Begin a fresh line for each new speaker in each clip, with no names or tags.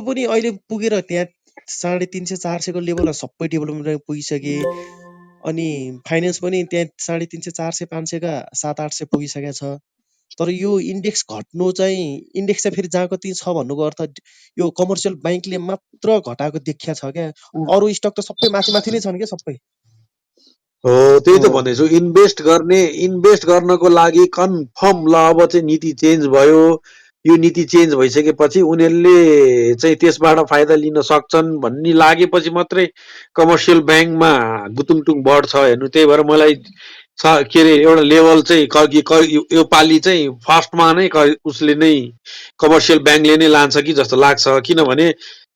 पनि अहिले पुगेर त्यहाँ 350 400 को लेभलमा सबै डेभलपमेन्ट ब्याङ्क पुगिसके। अनि फाइनेन्स पनि त्यहाँ 350 400 500 का 700 800 पुगिसकेको छ। तर यो इन्डेक्स घट्नु चाहिँ इन्डेक्स चाहिँ फेरि जहाँको त्यही छ भन्नुको अर्थ यो कमर्सियल ब्याङ्कले मात्र घटाएको देखिया छ क्या। अरू स्टक त सबै माथि माथि नै छन् क्या सबै।
हो त्यही त भन्दैछु इन्भेस्ट गर्नको लागि कन्फर्म ल अब चाहिँ नीति चेन्ज भयो यो नीति चेन्ज भइसकेपछि उनीहरूले चाहिँ त्यसबाट फाइदा लिन सक्छन् भन्ने लागेपछि मात्रै कमर्सियल ब्याङ्कमा गुतुङटुङ बढ्छ हेर्नु त्यही भएर मलाई के अरे एउटा लेभल चाहिँ यो पालि चाहिँ फर्स्टमा नै उसले नै कमर्सियल ब्याङ्कले नै लान्छ कि जस्तो लाग्छ किनभने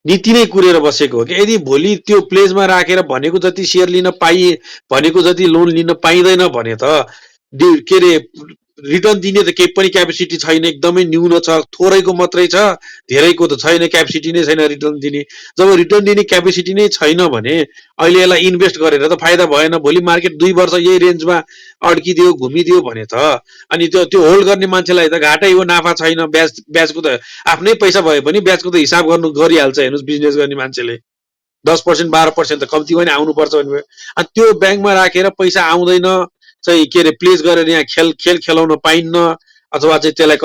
नीति नै कुरेर बसेको हो कि यदि भोलि त्यो प्लेजमा राखेर भनेको जति सेयर लिन पाइए भनेको जति लोन लिन पाइँदैन भने त के अरे रिटर्न दिने त केही पनि क्यापेसिटी छैन एकदमै न्यून छ थोरैको मात्रै छ धेरैको त छैन क्यापेसिटी नै छैन रिटर्न दिने जब रिटर्न दिने क्यापेसिटी नै छैन भने अहिले यसलाई इन्भेस्ट गरेर त फाइदा भएन भोलि मार्केट 2 वर्ष यही रेन्जमा अड्किदियो घुमिदियो भने त अनि त्यो होल्ड गर्ने मान्छेलाई त घाटै हो नाफा छैन ब्याजको त आफ्नै पैसा भए पनि ब्याजको त हिसाब गर्नु गरिहाल्छ हेर्नुहोस् बिजनेस गर्ने मान्छेले 10% 12% त कम्ती पनि आउनुपर्छ भने अनि त्यो ब्याङ्कमा राखेर पैसा आउँदैन चाहिँ के अरे प्लेस गरेर यहाँ खेल खेलाउन पाइन्न अथवा चाहिँ त्यसलाई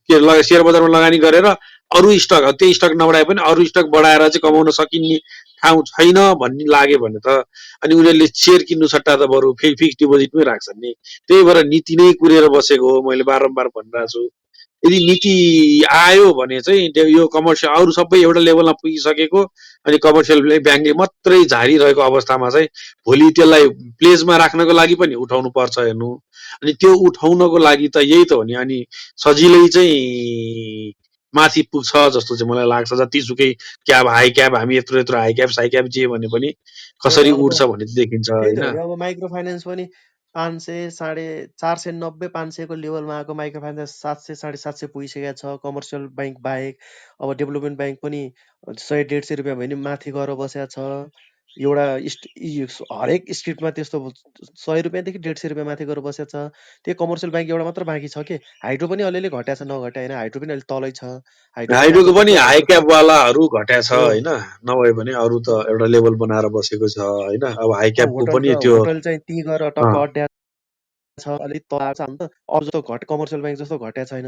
के अरे सेयर बजारमा लगानी गरेर अरू स्टक त्यही स्टक नबढाए पनि अरू स्टक बढाएर चाहिँ कमाउन सकिने ठाउँ छैन भन्ने लाग्यो भने त अनि उनीहरूले सेयर किन्नु सट्टा त बरु फिक्स डिपोजिटमै राख्छन् नि त्यही भएर नीति नै कुरेर बसेको हो मैले बारम्बार भनिरहेको छु यदि नीति आयो भने चाहिँ यो कमर्सियल अरू सबै एउटा लेभलमा पुगिसकेको अनि कमर्सियल ब्याङ्कले मात्रै झारिरहेको अवस्थामा चाहिँ भोलि त्यसलाई प्लेजमा राख्नको लागि पनि उठाउनु पर्छ हेर्नु अनि त्यो उठाउनको लागि त यही त हो नि अनि सजिलै चाहिँ माथि पुग्छ जस्तो चाहिँ मलाई लाग्छ जतिसुकै क्याब हाई क्याब हामी यत्रो यत्रो हाई क्याब साई क्याब जे भने पनि कसरी
अब
उठ्छ भन्ने देखिन्छ
त्यही त
होइन
हो नि अब माइक्रो फाइनेन्स पनि 500 490 500 को लेभलमा आएको माइक्रो फाइनेन्स 700 750 पुगिसकेको छ कमर्सियल ब्याङ्क बाहेक। अब डेभलपमेन्ट ब्याङ्क पनि 100 150 रुपियाँ भयो भने माथि गएर बसेको छ। एउटा हरेक स्ट्रिटमा त्यस्तो 100 रुपियाँदेखि 150 रुपियाँ माथि गएर बसेको छ। त्यो कमर्सियल ब्याङ्क एउटा मात्र बाँकी छ कि हाइड्रो पनि अलिअलि घट्या छ नघट्या होइन हाइड्रो पनि अलिक तलै छ। हाइड्रो पनि
हाइड्रोको
आफ्नो
पनि
खुट्टामा
हाई
बसेको छ।
क्याबवालाहरू घट्या छ
हो
होइन नभए भने अरू त एउटा लेभल बनाएर बसेको छ होइन अब हाई क्याबको पनि त्यो
होटल चाहिँ त्यहीँ गएर टक्क अड्या छ अलिक तल छ अन्त अरू जस्तो कमर्सियल ब्याङ्क जस्तो घट्या छैन।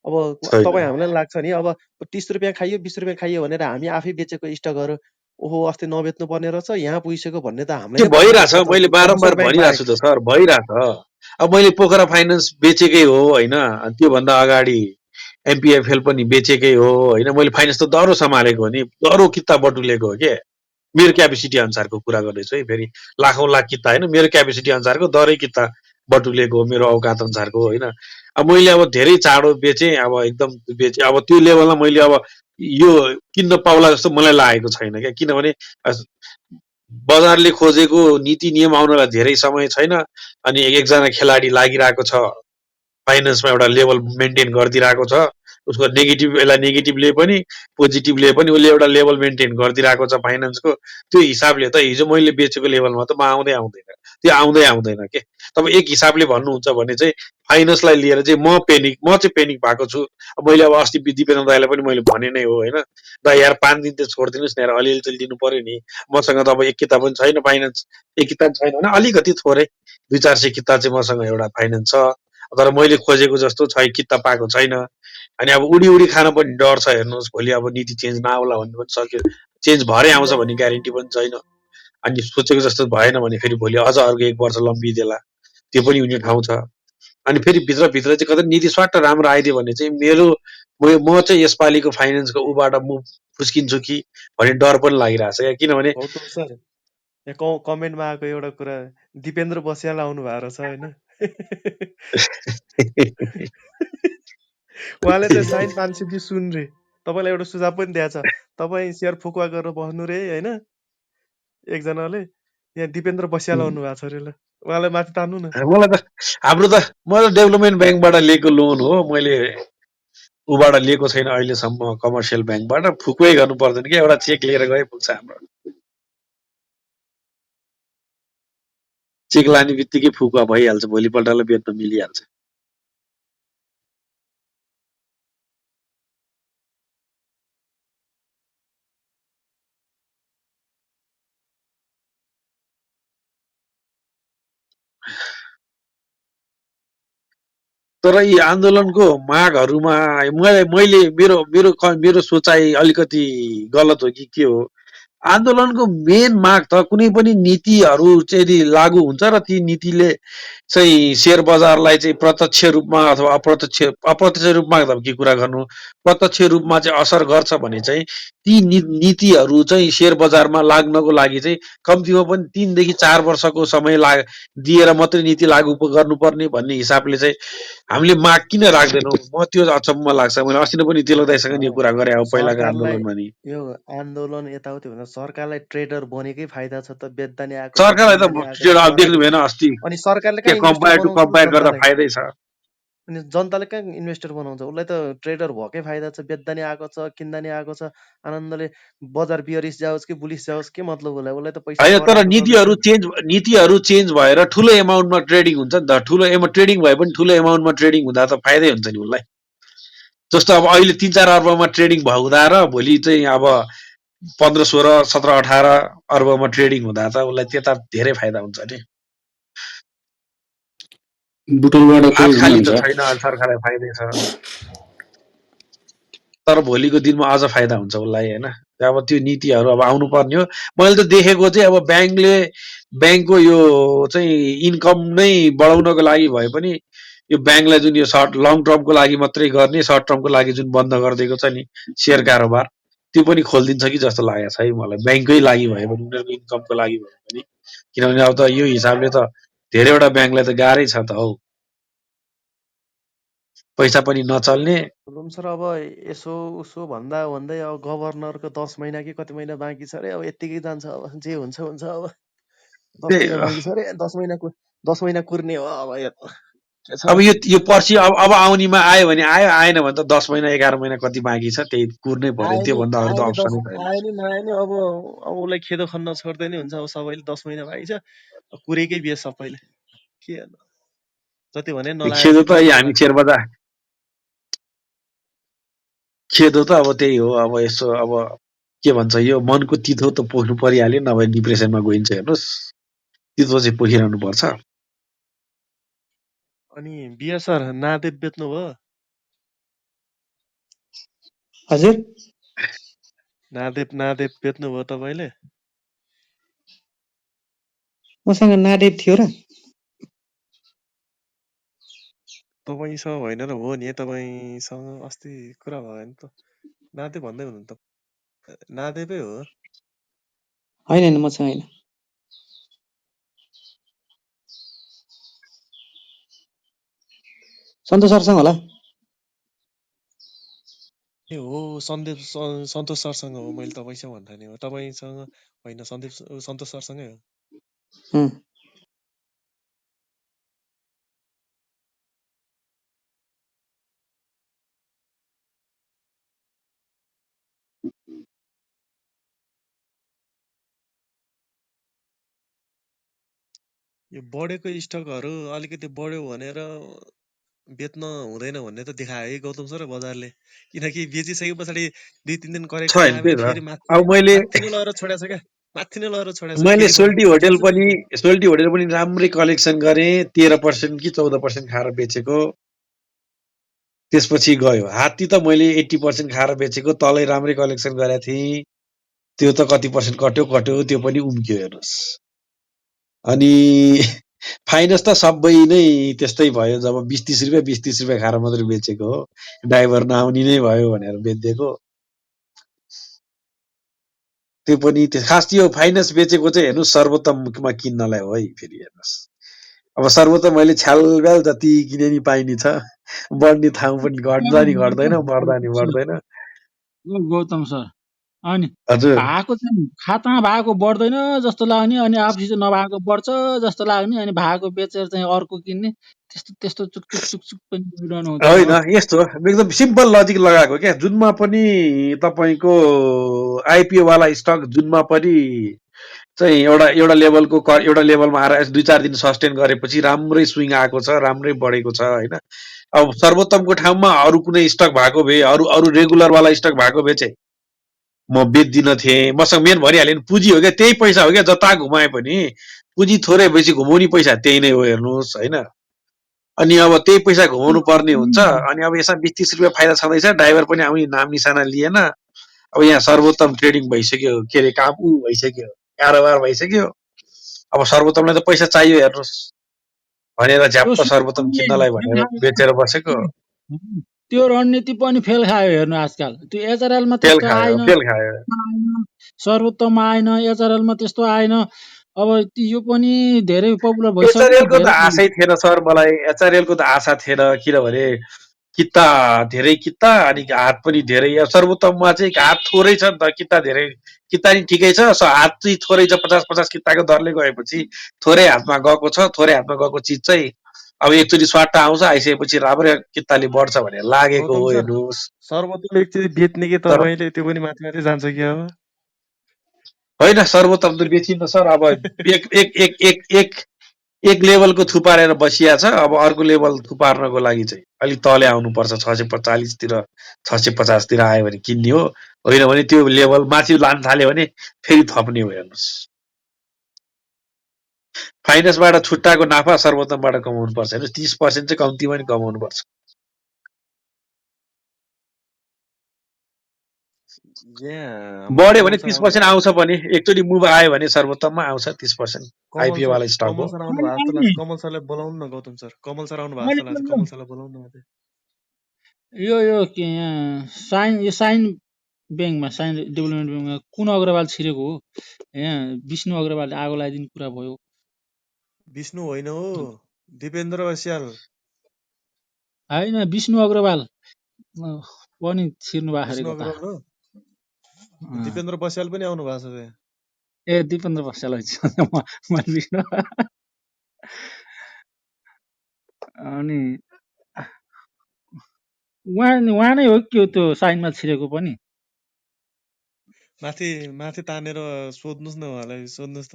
अब
छैन
तपाईँ हामीलाई लाग्छ नि अब 30 रुपियाँ खाइयो 20 रुपियाँ खाइयो भनेर हामी आफै बेचेको स्टकहरू ओहो अस्ति नबेच्नु पर्ने रहेछ यहाँ पुगिसक्यो भन्ने त हामीलाई
त्यो
नै पत्ता
भइरहेछ
लाग्छ त
मैले
त्यो
बारम्बार
कमर्सियल ब्याङ्क
भनिरहेको छु
बाहेक।
त सर भइरहेछ अब मैले पोखरा फाइनेन्स बेचेकै हो होइन अनि त्योभन्दा अगाडि एमपिएफएल पनि बेचेकै हो होइन मैले फाइनेन्स त दह्रो सम्हालेको हो नि दह्रो किताब बटुलेको हो के मेरो क्यापेसिटी अनुसारको कुरा गर्दैछु है फेरि लाखौँ लाख किता होइन मेरो क्यापेसिटी अनुसारको दरै किता बटुलेको हो मेरो औकात अनुसारको होइन अब मैले अब धेरै चाँडो बेचेँ अब एकदम बेचेँ अब त्यो लेभलमा मैले अब यो किन्न पाउला जस्तो मलाई लागेको छैन क्या किनभने बजारले खोजेको नीति नियम आउनलाई धेरै समय छैन अनि एकजना खेलाडी लागिरहेको छ फाइनेन्समा एउटा लेभल मेन्टेन गरिदिरहेको छ उसको नेगेटिभ यसलाई नेगेटिभले पनि पोजिटिभले पनि उसले एउटा लेभल मेन्टेन गरिदिरहेको छ फाइनेन्सको त्यो हिसाबले त हिजो मैले बेचेको लेभलमा त म आउँदै आउँदैन के तपाईँ एक हिसाबले भन्नुहुन्छ भने चाहिँ फाइनेन्सलाई लिएर चाहिँ म चाहिँ पेनिक भएको छु मैले अब अस्ति दिपेन्द्र दाईलाई पनि मैले भने नै हो होइन दा यार 5 दिन त छोडिदिनुहोस् न यार अलिअलि चाहिँ दिनु पर्यो नि मसँग त अब एक किताब पनि छैन फाइनेन्स एक किताब छैन भने अलिकति थोरै 200-400 किताब चाहिँ मसँग एउटा फाइनेन्स छ तर मैले खोजेको जस्तो किताब पाएको छैन अनि अब उडी उडी खान पनि डर छ हेर्नुहोस् भोलि अब नीति चेन्ज नआउला भन्ने पनि सक्यो चेन्ज भरै आउँछ भन्ने ग्यारेन्टी पनि छैन अनि सोचेको जस्तो भएन भने फेरि भोलि अझ अर्को 1 वर्ष लम्बिदेला त्यो पनि हुने ठाउँ छ अनि फेरि भित्र चाहिँ कतै नीति स्वाट राम्रो आइदियो भने चाहिँ म चाहिँ यसपालिको फाइनेन्सको उबाट मुभ फुस्किन्छु कि भन्ने डर पनि लागिरहेछ क्या किनभने
गौतम सर यहाँ कमेन्टमा आएको एउटा कुरा दिपेन्द्र बस्याल आउनु भएको रहेछ होइन। उहाँले चाहिँ साइन 520 सुन रे तपाईँलाई एउटा सुझाव पनि दिएको छ तपाईँ सेयर फुकुवा गरेर बस्नु रे होइन। एकजनाले यहाँ दिपेन्द्र बस्याल आउनु भएको छ अरे ल उहाँलाई माथि तान्नु न।
मलाई त म त डेभलपमेन्ट ब्याङ्कबाट लिएको लोन हो मैले उबाट लिएको छैन अहिलेसम्म कमर्सियल ब्याङ्कबाट फुकुवै गर्नु पर्दैन कि एउटा चेक लिएर गए पुग्छ हाम्रो चेक लाने बित्तिकै फुकुवा भइहाल्छ भोलिपल्टलाई बेच्न मिलिहाल्छ तर यी आन्दोलनको मागहरूमा मैले मेरो मेरो मेरो सोचाइ अलिकति गलत हो कि के हो, आन्दोलनको मेन माग त कुनै पनि नीतिहरू चाहिँ यदि लागू हुन्छ र ती नीतिले चाहिँ शेयर बजारलाई चाहिँ प्रत्यक्ष रूपमा अथवा अप्रत्यक्ष रूपमा के कुरा गर्नु, प्रत्यक्ष रूपमा चाहिँ असर गर्छ भने चाहिँ ती नीतिहरू चाहिँ शेयर बजारमा लाग्नको लागि चाहिँ कम्तीमा पनि 3 देखि 4 वर्षको समय दिएर मात्रै नीति लागू गर्नुपर्ने भन्ने हिसाबले चाहिँ हामीले माग किन राख्दैनौँ? म त्यो अचम्म लाग्छ। मैले अस्ति नै पनि तिलक दाइसँग नि यो कुरा गरेँ अब पहिलाको
सरकारलाई
आन्दोलनमा नि।
यो आन्दोलन यताउति भन्दा सरकारलाई ट्रेडर बनेकै फाइदा छ त, बेच्दा नि आएको छ,
सरकारलाई
किन्दा नि आएको छ,
त अब देख्नु भएन
गराएपछि
अस्ति
अनि सरकारले कहाँ
त्यहाँ
इन्भेस्टर
कम्पायर टु
बनाउँछ त
कम्पायर गर्दा
जनतालाई?
फाइदै छ।
अनि जनताले कहाँ इन्भेस्टर बनाउँछ? उसलाई त ट्रेडर भएकै फाइदा छ, बेच्दा नि आएको छ, किन्दा नि आएको छ, आनन्दले बजार बियरिस जाओस् कि बुलिस जाओस्, के मतलब उसलाई? उसलाई त पैसा
होइन तर
कराएको गर्दैछ नि।
नीतिहरू चेन्ज भएर ठुलो एमाउन्टमा ट्रेडिङ हुन्छ नि त। ठुलो ट्रेडिङ भए पनि ठुलो एमाउन्टमा ट्रेडिङ हुँदा त फाइदै हुन्छ नि उसलाई। जस्तो अब अहिले 3-4 अर्बमा ट्रेडिङ हुँदा र भोलि चाहिँ अब 15, 16, 17, 18 अर्बमा ट्रेडिङ हुँदा त उसलाई त्यता धेरै फाइदा हुन्छ नि।
बुटोलबाट कोही
आज खाली त
हुनुहुन्छ?
छैन, आज सरकारलाई फाइदै छ, तर भोलिको दिनमा अझ फाइदा हुन्छ उसलाई होइन। अब त्यो नीतिहरू अब आउनुपर्ने हो। मैले त देखेको चाहिँ अब ब्याङ्कको यो चाहिँ इन्कम नै बढाउनको लागि भए पनि यो ब्याङ्कलाई जुन यो लङ टर्मको लागि मात्रै गर्ने, सर्ट टर्मको लागि जुन बन्द गरिदिएको छ नि सेयर कारोबार, त्यो पनि खोलिदिन्छ कि जस्तो लागेको छ है मलाई। ब्याङ्ककै लागि भए पनि, उनीहरूको इन्कमको लागि भए पनि, किनभने अब त यो हिसाबले त धेरैवटा ब्याङ्कलाई त गाह्रै छ त हौ, पैसा पनि नचल्ने।
गुरुङ सर अब यसो उसो भन्दा भन्दै अब गभर्नरको 10 महिना कि कति महिना बाँकी छ अरे, अब यत्तिकै जान्छ, अब जे हुन्छ हुन्छ। अब 10
त्यही
महिना
हो।
बाँकी छ अरे, 10 महिना कुर्ने हो अब यो के छ।
अब यो पर्सि अब आउनेमा आयो भने आयो, आएन भने त 10 महिना 11 महिना कति बाँकी छ त्यही कुर्नै पर्यो, त्योभन्दा अरू त अप्सनै छैन।
आयो नि नआयो नि, अब उसलाई खेदो खन्न छोड्दै नि हुन्छ। अब सबैले 10 महिना बाँकी छ, कुरेकै बिहे सबैले, के गर्नु? जति भने नलागेको
खेदो
चाहिँ
त
डर
हामी
नलाग्छ।
शेयरबजार, खेदो त अब त्यही हो। अब यसो अब के भन्छ, यो मनको तितो त पोख्नु परिहाल्यो, नभए डिप्रेसनमा गइन्छ। हेर्नुहोस्, तितो चाहिँ पोखिरहनु पर्छ।
अनि बिहा सर नादेव बेच्नु भयो?
हजुर
नादेव बेच्नु भयो तपाईँले?
मसँग नाडेप थियो र
तपाईँसँग होइन र हो नि, तपाईँसँग अस्ति कुरा भयो नि त। नादेव भन्दै हुनु त, नादेवै हो।
होइन मसँग होइन। सन्तोष सरसँग होला।
ए हो, सन्तोष सरसँग हो। मैले तपाईँसँग भन्दा नि हो, तपाईँसँग होइन, सन्तोष सरसँगै हो।
उम्,
यो बढेको स्टकहरू अलिकति बढ्यो भनेर बेच्न हुँदैन भन्ने त देखायो है गौतम सर बजारले। किनकि बेचिसके पछाडि 2-3 दिन करेक्सन
छैन,
आयो
त्यही
भने
त।
फेरि माथि
अब मैले
माथि नै लगेर छोडेको छ क्या, माथि नै लगेर छोडेको छ,
मैले
फेरि
सोल्टी होटेल पनि राम्रै कलेक्सन गरेँ, 13% कि 14% खाएर बेचेको। त्यसपछि गयो। हात्ती त मैले 80% खाएर बेचेको, तलै राम्रै कलेक्सन गरेको थिएँ, त्यो त कति पर्सेन्ट कट्यो, त्यो पनि उम्क्यो हेर्नुहोस्। अनि फाइनेन्स त सबै नै त्यस्तै भयो। जब 20-30 रुपियाँ 20-30 रुपियाँ खाएर मात्रै बेचेको हो, ड्राइभर नआउने नै भयो भनेर बेचिदिएको। त्यो पनि खास यो फाइनेन्स बेचेको चाहिँ हेर्नुहोस् सर्वोत्तममा किन्नलाई हो है। फेरि हेर्नुहोस्, अब सर्वोत्तम मैले छ्यालब्याल जति किने नि पाइने छ, बढ्ने ठाउँ पनि घट्दा नि घट्दैन, बढ्दा नि बढ्दैन।
गौतम सर अनि
हजुर,
भएको चाहिँ खातामा भएको बढ्दैन जस्तो लाग्ने, अनि आफूसित नभएको बढ्छ जस्तो लाग्ने, अनि भएको बेचेर चाहिँ अर्को किन्ने, त्यस्तो त्यस्तो चुकचुक चुकचुक पनि गरिरहनु हुँदैन
होइन
हो।
यस्तो एकदम सिम्पल लजिक लगाएको क्या। जुनमा पनि तपाईँको आइपिओवाला स्टक जुनमा पनि चाहिँ एउटा एउटा लेभलको एउटा लेभलमा आएर 2-4 दिन सस्टेन गरेपछि राम्रै स्विङ आएको छ, राम्रै बढेको छ होइन। अब सर्वोत्तमको ठाउँमा अरू कुनै स्टक भएको भए, अरू अरू रेगुलरवाला स्टक भएको भए चाहिँ म बेच्दिन थिएँ। मसँग मेन भरिहाल्यो नि, पुँजी हो क्या, त्यही पैसा हो क्या। जता घुमाए पनि पुँजी थोरै भएपछि घुमाउने पैसा त्यही नै हो हेर्नुहोस् होइन। अनि अब त्यही पैसा घुमाउनु पर्ने हुन्छ अनि अब यसमा 20-30 रुपियाँ फाइदा छँदैछ ड्राइभर पनि आउने नाम निशाना लिएन अब यहाँ सर्वोत्तम ट्रेडिङ भइसक्यो के अरे काम भइसक्यो कारोबार भइसक्यो अब सर्वोत्तमलाई त पैसा चाहियो हेर्नुहोस् भनेर
त्यो
झ्याप्प सर्वोत्तम
सुरुमा
किन्नलाई भनेर बेचेर बसेको
त्यो रणनीति पनि फेल खायो हेर्नु आजकल त्यो एचआरएलमा
फेल
त्यस्तो
खायो
आएन
फेल खायो
सर्वोत्तम आएन एचआरएलमा त्यस्तो आएन अब यो पनि धेरै पपुलर भइसक्यो
एचआरएलको त
धेरै
आशै थिएन सर मलाई एचआरएलको त आशा थिएन किनभने किता धेरै किता अनि हात पनि धेरै सर्वोत्तममा चाहिँ हात थोरै छ नि त किता धेरै किता नि ठिकै छ हात चाहिँ थोरै छ 50-50 किताको दरले गएपछि थोरै हातमा गएको छ थोरै हातमा गएको चिज चाहिँ अब एकचोटि स्वाट आउँछ आइसकेपछि राम्रै किताले बढ्छ भनेर लागेको
गौतम
हो
सर
हेर्नुहोस्
सर्वोत्तम एकचोटि बेच्ने कि
तर
तपाईँले त्यो पनि माथि माथि जान्छ कि अब
होइन सर्वोत्तम त बेचिन्न सर अब एक एक एक एक एक एक लेभलको थुपारेर बसिया छ अब अर्को लेभल थुपार्नको लागि चाहिँ अलिक तले आउनुपर्छ 640 तिर 650 तिर आयो भने किन्ने हो होइन भने त्यो लेभल माथि लान थाल्यो भने फेरि थप्ने हो हेर्नुहोस् फाइनेन्सबाट छुट्टाको नाफा सर्वोत्तमबाट कमाउनु पर्छ हेर्नुहोस् 30% चाहिँ कम्तीमा नि कमाउनु पर्छ
यहाँ
बढ्यो
कमल
भने
सर
30% आउँछ पनि एकचोटि मुभ आयो भने सर्वोत्तममा आउँछ 30% आइपिओ वाला स्टक हो
कमल सर आउनु भएको जस्तो लाग्छ कमल सरलाई बोलाउनु न गौतम सर कमल सर आउनु भएको जस्तो लाग्छ कमल सरलाई बोलाउनु न माथि
यो के यहाँ साइन ब्याङ्कमा साइन डेभलपमेन्ट ब्याङ्कमा कुन अग्रवाल छिरेको हो यहाँ विष्णु अग्रवालले आगो लगाइदिने कुरा भयो
विष्णु होइन हो दिपेन्द्र बस्याल
होइन विष्णु अग्रवाल पनि छिर्नु भएको
विष्णु
अरे कता
अग्रवाल हो दिपेन्द्र बस्याल पनि आउनु भएको छ त्यहाँ
ए दिपेन्द्र बस्याल मैले विष्णु अनि उहाँ नै हो कि त्यो साइनमा छिरेको पनि
माथि माथि तानेर सोध्नुहोस् न उहाँलाई सोध्नुहोस् त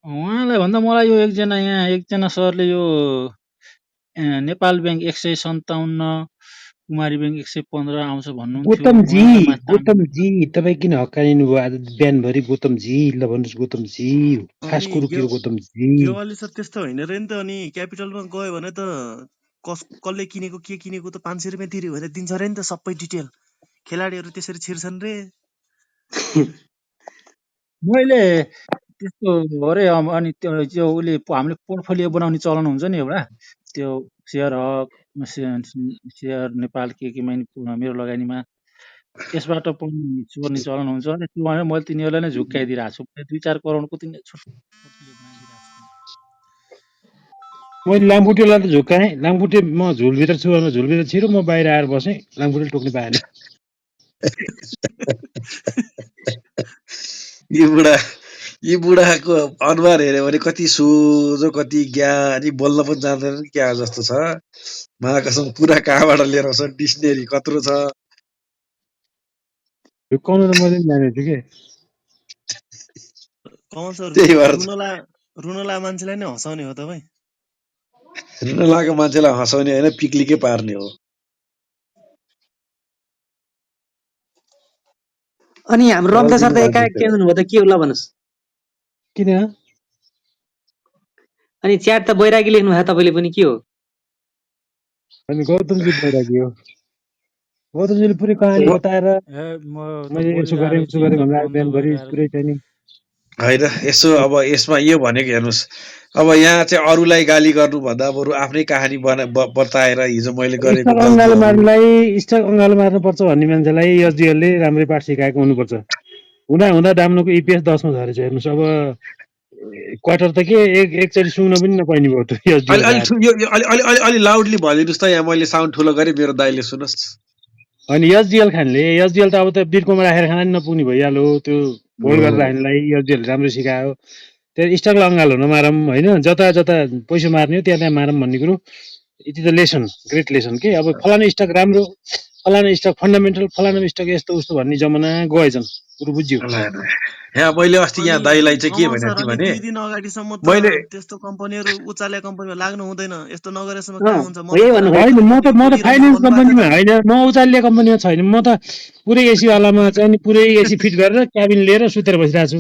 उहाँलाई भन्दा मलाई यो एकजना सरले यो नेपाल ब्याङ्क 157 कुमारी ब्याङ्क 115 आउँछ भन्नुहुन्थ्यो
गोतमजी तपाईँ किन हक्काइनु भयो आज बिहानभरि गोतमजी ल भन्नुहोस् गोतमजी खास कुरो के हो गोतमजी
गेवाली सर त्यस्तो होइन रे नि त अनि क्यापिटलमा गयो भने त कसले किनेको के किनेको त 500 रुपियाँ तिर्यो भने दिन्छ रे नि त सबै डिटेल खेलाडीहरू त्यसरी छिर्छन् रे
मैले त्यस्तो अरे अनि त्यो उसले हामीले पोर्टफोलियो बनाउने चलन हुन्छ नि एउटा त्यो सेयर हक सेयर नेपाल केमा मेरो लगानीमा त्यसबाट पनि चोर्ने चलन हुन्छ अनि त्यो भनेर मैले तिनीहरूलाई नै झुक्काइदिइरहेको छु 2-4 करोडको
मैले लामखुट्टेलाई त झुक्काएँ लामखुट्टे म झुलभित्र छु झुलभित्र छिरो म बाहिर आएर बसेँ लामखुट्टे टोक्ने पाएन
यी बुढाको अनुहार हेऱ्यो भने कति सोझो कति ज्ञानी बोल्न पनि जान्दैन क्या जस्तो छ महाकसम कुरा कहाँबाट लिएर आउँछ डिक्सनरी कत्रो छ
झुक्काउनु त मैले जानेको थिएँ
त्यही भएर
रुनला मान्छेलाई नै हँसाउने हो तपाईँ
रुन लागेको मान्छेलाई हँसाउने होइन पिक्लिकै पार्ने हो
अनि हाम्रो रम्ता सर त एकाएक के हुनुभयो त के होला भन्नुहोस्
किन
अनि च्याट त बैरागी लेख्नु भयो तपाईँले पनि के हो
अनि गौतमजी बैरागी हो गौतमजीले पुरै कहानी बताएर मैले यसो गरेँ भनेर बिहानभरि पुरै चाहिँ नि
होइन यसो अब यसमा यो भनेको हेर्नुहोस् अब यहाँ चाहिँ अरूलाई गाली गर्नुभन्दा बरु आफ्नै कहानी बताएर हिजो मैले गरेको
स्टक अङ्गालो मार्नुपर्छ भन्ने मान्छेलाई एसडिएलले राम्रै पाठ सिकाएको हुनुपर्छ हुँदा डाम्नुको इपिएस 10 मा झरेछ हेर्नुहोस् अब क्वार्टर त के एकचोटि सुन्न पनि नपाइने भयो
अलि लाउडली भनिदिनुहोस् त यहाँ मैले साउन्ड ठुलो गरेँ मेरो दाइले सुनोस्
अनि एसडिएल खानले एसडिएल त अब त बिर्कोमा राखेर खाना नि नपुग्ने भइहाल्यो त्यो होल्ड गरेर राख्नेलाई एसडिएल राम्रो सिकायो त्यहाँ स्टक अङ्गालो नमारौँ होइन जता पैसा मार्ने हो त्यहाँ मारौँ भन्ने कुरो it is a lesson great lesson के अब फलाना स्टक राम्रो फलाना स्टक फन्डामेन्टल फलाना स्टक यस्तो उस्तो भन्ने जमाना गएछन् कुरो बुझ्यो
यहाँ मैले अस्ति यहाँ दाइलाई चाहिँ के भनेको थिएँ भने
2 दिन अगाडिसम्म त त्यस्तो कम्पनीहरु उचाले कम्पनीमा लाग्नु हुँदैन यस्तो नगरेसम्म के हुन्छ
होइन म त फाइनान्स कम्पनीमा होइन म उचाल्य कम्पनीमा छैन म त पुरै एसी वालामा चाहिँ नि पुरै एसी फिट गरेर क्याबिन लिएर सुतेर बसिरहेको छु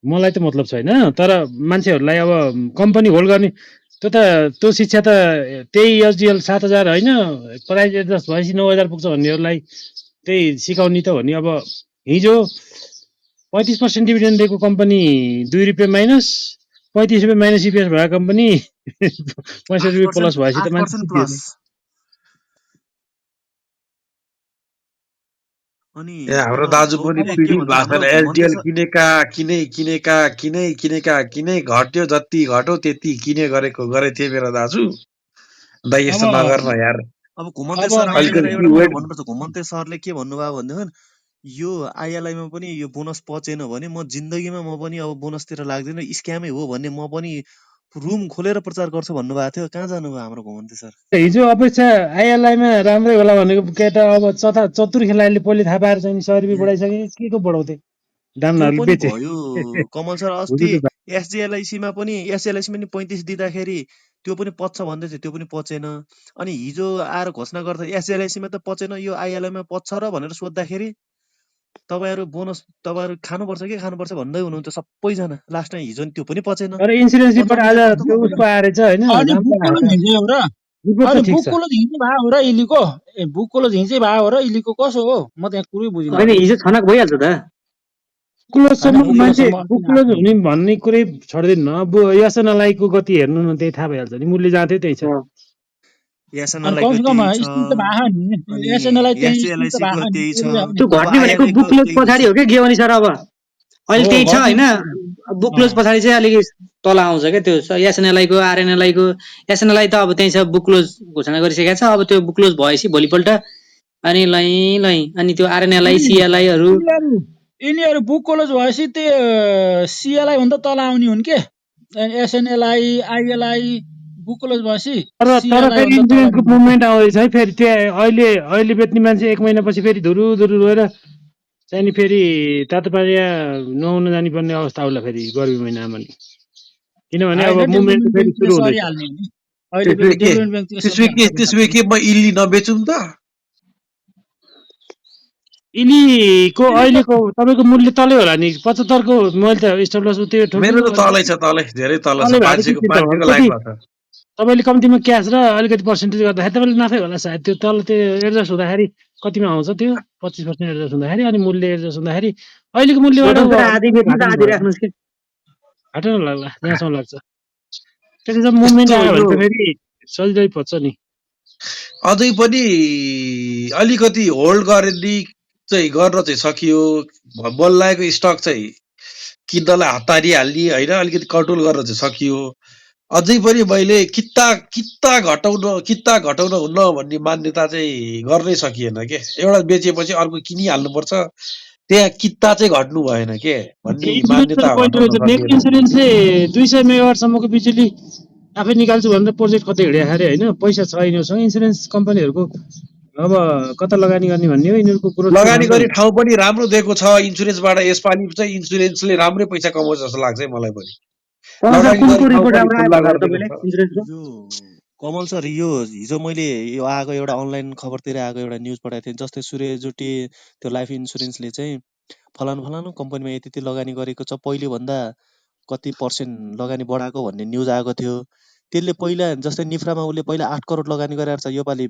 मलाई त मतलब छैन तर मान्छेहरूलाई अब कम्पनी होल्ड गर्ने त्यो शिक्षा त त्यही एसडिएल 7,000 होइन प्राइज एडजस्ट भएपछि 9,000 पुग्छ भन्नेहरूलाई त्यही सिकाउने त हो नि। अब हिजो 35% डिभिडेन्ड दिएको कम्पनी ₹2 माइनस 35 रुपियाँ माइनस इपिएस भएको कम्पनी 65 रुपियाँ प्लस भएपछि त मान्छे
8% प्लस। अनि
हाम्रो
अब
दाजु पनि
गौतमले के
पीडित
भन्नु
भएको
हाम्रो
छन्।
घमण्ड
एसडिएल
छ।
किने घट्यो जति घट्यो त्यति किने गरे थिए मेरो दाजु। दाइ
अब
यस्तो नगर्न यार।
अब घुमन्ते
अब
सर आउँछ
अलिकति
बेला एउटा कुरा
वेट
भन्नुपर्छ। घुमन्ते सरले के भन्नुभयो भनेदेखि यो आइएलआईमा पनि यो बोनस पचेन भने म जिन्दगीमा म पनि अब बोनसतिर लाग्दैन, स्क्यामै हो भन्ने म पनि रुम खोलेर प्रचार गर्छु भन्नुभएको थियो। कहाँ जानुभयो हाम्रो घुमन्ते सर?
हिजो अपेक्षा आइएलआईमा राम्रै होला भनेको केटा अब चतुर खेलाडीले पहिले थाहा पाएर चाहिँ 100 रुपियाँ बढाइसके के को बढाउँथे
त्यो
दामहरूले
पनि
बेचे
भयो कमल सर। अस्ति एसजिएलआईसीमा पनि 35 दिँदाखेरि त्यो पनि पच्छ भन्दै थियो, त्यो पनि पचेन। अनि हिजो आएर घोषणा गर्दा एसजिएलआईसीमा त पचेन, यो आइएलआईमा पच्छ र भनेर सोद्धाखेरि तपाईँहरू बोनस तपाईँहरू खानुपर्छ कि खानुपर्छ भन्दै हुनुहुन्थ्यो सबैजना। लास्टमा हिजो त्यो पनि पचेन।
तर इन्सुरेन्स रिपोर्ट
पचाउने
आज
चाहिँ कस्तो
त्यो
कम्पनी?
उसको आएर चाहिँ होइन
अनि बुक
राम्रो
क्लोज
आएर
हिजै हो र
रिपोर्ट
अनि
त ठिक
बुक
छ।
क्लोज हिजै भयो हो र इलीको बुक क्लोज हिजै भयो हो र इलीको कसो हो म त्यहाँ कुरै बुझिनँ।
होइन हिजो छनक भइहाल्छ त।
होइन
बुक
बुक
मान्छे
क्लोजसम्म
बुक क्लोज हुने भन्ने कुरै छोड्दिनु अब एसएनएलआईको गति हेर्नु न त्यही थाहा भइहाल्छ नि। मूल्य जहाँ थियो त्यही छ।
अनि
एसएनएलआईको
कमसेकम
त्यही छ,
स्टिल त भएको नि
अनि
एसएनएलआई त्यही स्टिल त
एसजिएलआईसीको
भएको नि
त्यही छ,
त्यो
त्यो
नि।
अब
घट्ने भनेको बुक
आइएलआईको
क्लोज
त्यही
पछाडि हो क्या गेवनी सर। अब अहिले
हो
त्यही छ
घट्ने
होइन, बुक क्लोज पछाडि चाहिँ अलिकति तल आउँछ क्या त्यो एसएनएलआईको आरएनएलआईको। एसएनएलआई त अब त्यही छ, बुक क्लोज घोषणा गरिसकेको छ। अब त्यो बुक क्लोज भएपछि भोलिपल्ट अनि अनि त्यो आरएनएलआई सिएलआईहरू
यिनीहरू बुक क्लोज भएपछि त्यो सिएलआई भन्दा तल आउने हुन् के। एसएनएलआई आइएलआई बुक क्लोज भएपछि
तर
सिएलआई
फेरि
भन्दा तल
इन्सुरेन्सको
आउने।
मुभमेन्ट आउँदैछ है। फेरि त्यो अहिले बेच्ने मान्छे 1 महिनापछि फेरि धुरु रोएर चाहिँ नि फेरि तातो पानी नुहाउन जानु पर्ने अवस्था आउला फेरि गर्मी महिनामा नि। किनभने अब
होइन
मुभमेन्ट
डेभलपमेन्ट
फेरि
ब्याङ्कले
सुरु हुँदैछ।
सरिहाल्ने नि अहिले फेरि डेभलपमेन्ट ब्याङ्क
त्यसो भए के म इल्ली नबेचौँ त?
इलीको अहिलेको तपाईँको मूल्य तलै होला नि 75 को मैले त स्टपलस त्यो
मेरो
ठोकिदिनु
त तलै छ, तलै धेरै तल छ।
तलै भएर के
500
चिन्ता भयो कति
लाइनमा छ।
तपाईँले कम्तीमा क्यास र अलिकति पर्सेन्टेज गर्दाखेरि तपाईँले नाफै होला सायद। त्यो तल त्यो एडजस्ट हुँदाखेरि कतिमा आउँछ त्यो 25% एडजस्ट हुँदाखेरि अनि मूल्य एडजस्ट हुँदाखेरि अहिलेको मूल्यबाट
स्वतन्त्र आधी बेच्नु त आधी राख्नुहोस् कि।
घाटा नलाग्ला जहाँसम्म लाग्छ। त्यसो मुभमेन्ट
यस्तो
आयो भने
यो
त फेरि सजिलै पर्छ नि।
अझै पनि अलिकति होल्ड गर्ने चाहिँ गर्न चाहिँ सकियो। बल्लाएको स्टक चाहिँ किन्नलाई हतारिहाल्ने होइन, अलिकति कन्ट्रोल गर्न चाहिँ सकियो। अझै पनि मैले किता घटाउन हुन्न भन्ने मान्यता चाहिँ गर्नै सकिएन के। एउटा बेचेपछि अर्को किनिहाल्नुपर्छ, त्यहाँ किता चाहिँ घट्नु भएन के भन्ने मान्यता हटाउन
नेट
सकिएन।
इन्सुरेन्सले 200 मेगावाटसम्मको बिजुली आफै निकाल्छु भनेर प्रोजेक्ट कतै हिँड्या अरे होइन। पैसा छ यिनीहरूसँग इन्सुरेन्स कम्पनीहरूको। अब कता लगानी गर्ने भन्ने हो यिनीहरूको ग्रोथ चाहिँ
लगानी
राम्रो
गर्ने ठाउँ पनि राम्रो दिएको छ इन्सुरेन्सबाट। यसपालि चाहिँ इन्सुरेन्सले राम्रै पैसा कमाउँछ जस्तो लाग्छ है मलाई पनि।
सर
लगानी
कुन
गर्ने
को
ठाउँ
रिपोर्ट
पनि
राम्रो आयो
खुल्ला
भन्नु
गरिदिएको
तपाईँले
छ।
इन्सुरेन्सको?
यो कमल सर यो हिजो मैले यो आएको एउटा अनलाइन खबरतिर आएको एउटा न्युज पठाएको थिएँ। जस्तै सूर्यज्योति त्यो लाइफ इन्सुरेन्सले चाहिँ फलानु कम्पनीमा यति लगानी गरेको छ, पहिलेभन्दा कति पर्सेन्ट लगानी बढाएको भन्ने न्युज आएको थियो। त्यसले पहिला जस्तै निफ्रामा उसले पहिला 8 करोड लगानी गरेर छ, योपालि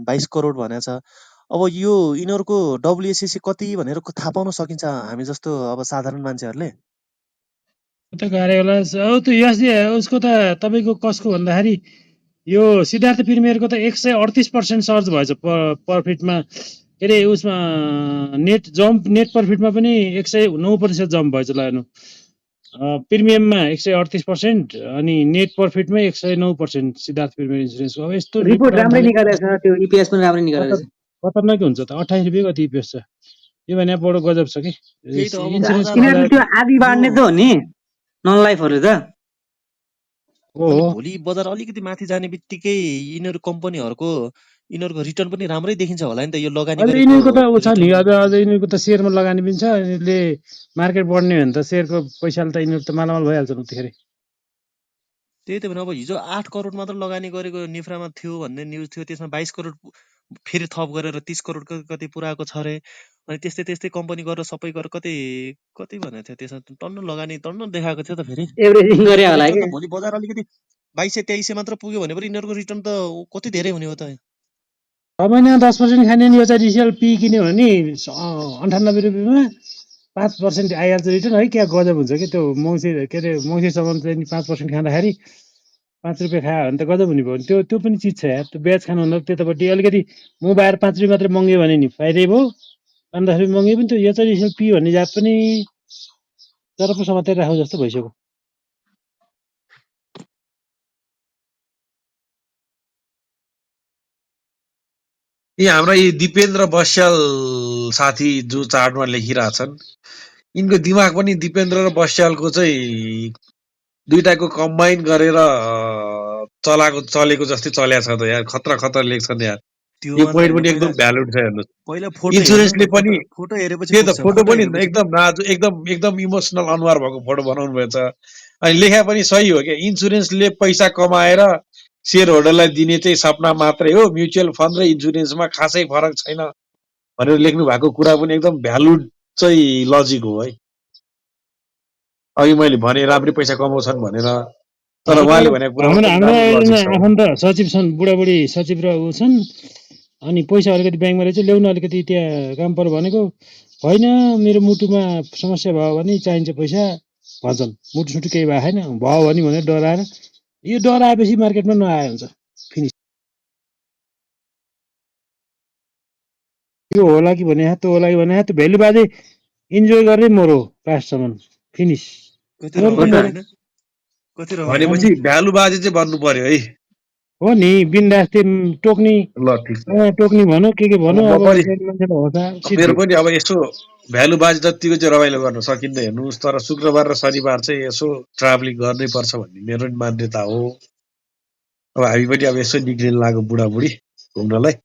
22 करोड भनेको छ। अब यो यिनीहरूको डब्लुएससी कति भनेर थाहा पाउन सकिन्छ हामी जस्तो अब साधारण मान्छेहरूले?
त गाह्रो होला। अब त्यो उसको त तपाईँको कसको भन्दाखेरि यो सिद्धार्थ प्रिमियरको त 138% सर्ज भएछ प्रफिटमा। के अरे उसमा नेट प्रफिटमा पनि 109% जम्प भएछ। ल हेर्नु प्रिमियममा 138% अनि नेट प्रफिटमा 109% सिद्धार्थ प्रिमियर इन्सुरेन्सको। अब यस्तो
रिपोर्ट राम्रै
आउनु
निकालेको छ, त्यो इपिएस पनि राम्रै निकालेको छ।
खतरनाक हुन्छ त। 28 रुपियाँ कति इपिएस छ यो भने बडो गजब छ कि
त्यही त अब
इन्सुरेन्सको
बजार
यिनीहरूले
बजार।
त्यो आदि
यो
बाँड्ने त हो नि नन लाइफहरूले त।
अनि भोलि बजार अलिकति माथि जाने बित्तिकै यिनीहरू कम्पनीहरूको यिनीहरूको रिटर्न पनि राम्रै देखिन्छ होला नि त। यो लगानी
अहिले
गरेको
यिनीहरूको त ऊ छ नि
रिटर्न
अझ यिनीहरूको त सेयरमा लगानी पनि छ। यिनीहरूले मार्केट बढ्ने हो भने त सेयरको पैसाले त यिनीहरू त मालामाल भइहाल्छ उतिखेर।
त्यही त भने अब हिजो 8 करोड मात्र लगानी गरेको निफ्रामा थियो भन्ने न्युज थियो। त्यसमा 22 करोड फेरि थप गरेर 30 करोड कति पुऱ्याएको छ अरे। अनि त्यस्तै कम्पनी गरेर सबै गरेर कति कति भनेको थियो त्यसमा टन्न लगानी टन्न देखाएको थियो त फेरि।
एभरेजिङ गरे होला
रिटर्न
कि।
त भोलि बजार अलिकति 2200-2300 मात्र पुग्यो भने पनि यिनीहरूको रिटर्न त कति धेरै हुने हो त?
6 महिना 10% खाने नि यो चाहिँ रिसेल पी किन्यो भने 98 रुपियाँमा 5% आइहाल्छ रिटर्न है। क्या गजब हुन्छ कि त्यो मङ्सिर के अरे मङ्सिरसम्म चाहिँ नि 5% खाँदाखेरि 5 रुपियाँ खायो भने त गजब हुने भयो। त्यो त्यो पनि चिज छ यार। त्यो ब्याज खानुभन्दा त्यतापट्टि अलिकति मोबाइल 5 रुपियाँ मात्रै महँगो भने नि फाइदै भयो। 5-10 रुपियाँ महँगो पनि त्यो यो चाहिँ रिसेल पी भन्ने जात पनि चरप समातेर राखौँ जस्तो भइसक्यो।
यी हाम्रा यी दिपेन्द्र बस्याल साथी जो चार्टमा लेखिरहेछन्, यिनको दिमाग पनि दिपेन्द्र र बस्यालको चाहिँ दुईटाको कम्बाइन गरेर चलेको जस्तै चल्या छ त यार। खतरा खतरा लेख्छन् यार।
त्यो
यो
मात्र
पोइन्ट
होइन,
पनि
पहिला
एकदम भ्यालिड छ हेर्नुहोस्।
पहिला फोटो हेर्नु
इन्सुरेन्सले
न,
पनि
फोटो हेरेपछि
त्यही त
पुग्छ,
फोटो
फोटो
पनि
हेरेपछि
एकदम नाजु एकदम इमोसनल अनुहार भएको फोटो बनाउनु भएछ। अनि लेखा पनि सही हो क्या। इन्सुरेन्सले पैसा कमाएर सेयर होल्डरलाई दिने चाहिँ सपना मात्रै हो, म्युचुअल फन्ड र इन्सुरेन्समा खासै फरक छैन भनेर लेख्नु भएको कुरा पनि एकदम भ्यालुड चाहिँ लजिक हो है। अघि मैले भने राम्रै पैसा कमाउँछन् भनेर, तर उहाँले भनेको कुरा
हाम्रो
पनि
हाम्रो
राम्रो लजिक छ।
आफन्त सचिव छन्, बुढाबुढी सचिव र ऊ छन्। अनि पैसा अलिकति ब्याङ्कमा रहेछ, ल्याउनु अलिकति त्यहाँ काम पर्यो भनेको होइन। मेरो मुटुमा समस्या भयो भने चाहिन्छ पैसा भन्छन्। मुटु सुटु केही भएको छैन, भयो भने भनेर डराएर, यो डराएपछि मार्केटमा नआए हुन्छ। फिनिस। यो होला कि भने त्यो होला कि भने त्यो भेल्यु बाजे इन्जोय गर्ने मरो लास्टसम्म फिनिस।
कति रमाइलो होइन, कति रमाइलो।
भनेपछि भ्यालु बाजे चाहिँ बन्नु पर्यो है।
हो नि, बिन्दास टोक्नी
ल ठिक छ।
टोक्नी भनौँ के भनौँ,
म
अब
पनि
मान्छेलाई होता
मेरो
सिद्धि।
पनि अब यसो भ्यालु बाजे जतिको चाहिँ रमाइलो गर्न सकिँदैन हेर्नुहोस्, तर शुक्रबार र शनिबार चाहिँ यसो ट्राभलिङ गर्नै पर्छ भन्ने मेरो पनि मान्यता हो। अब हामी पनि अब यसो निक्लिन लाग्यो बुढाबुढी घुम्नलाई।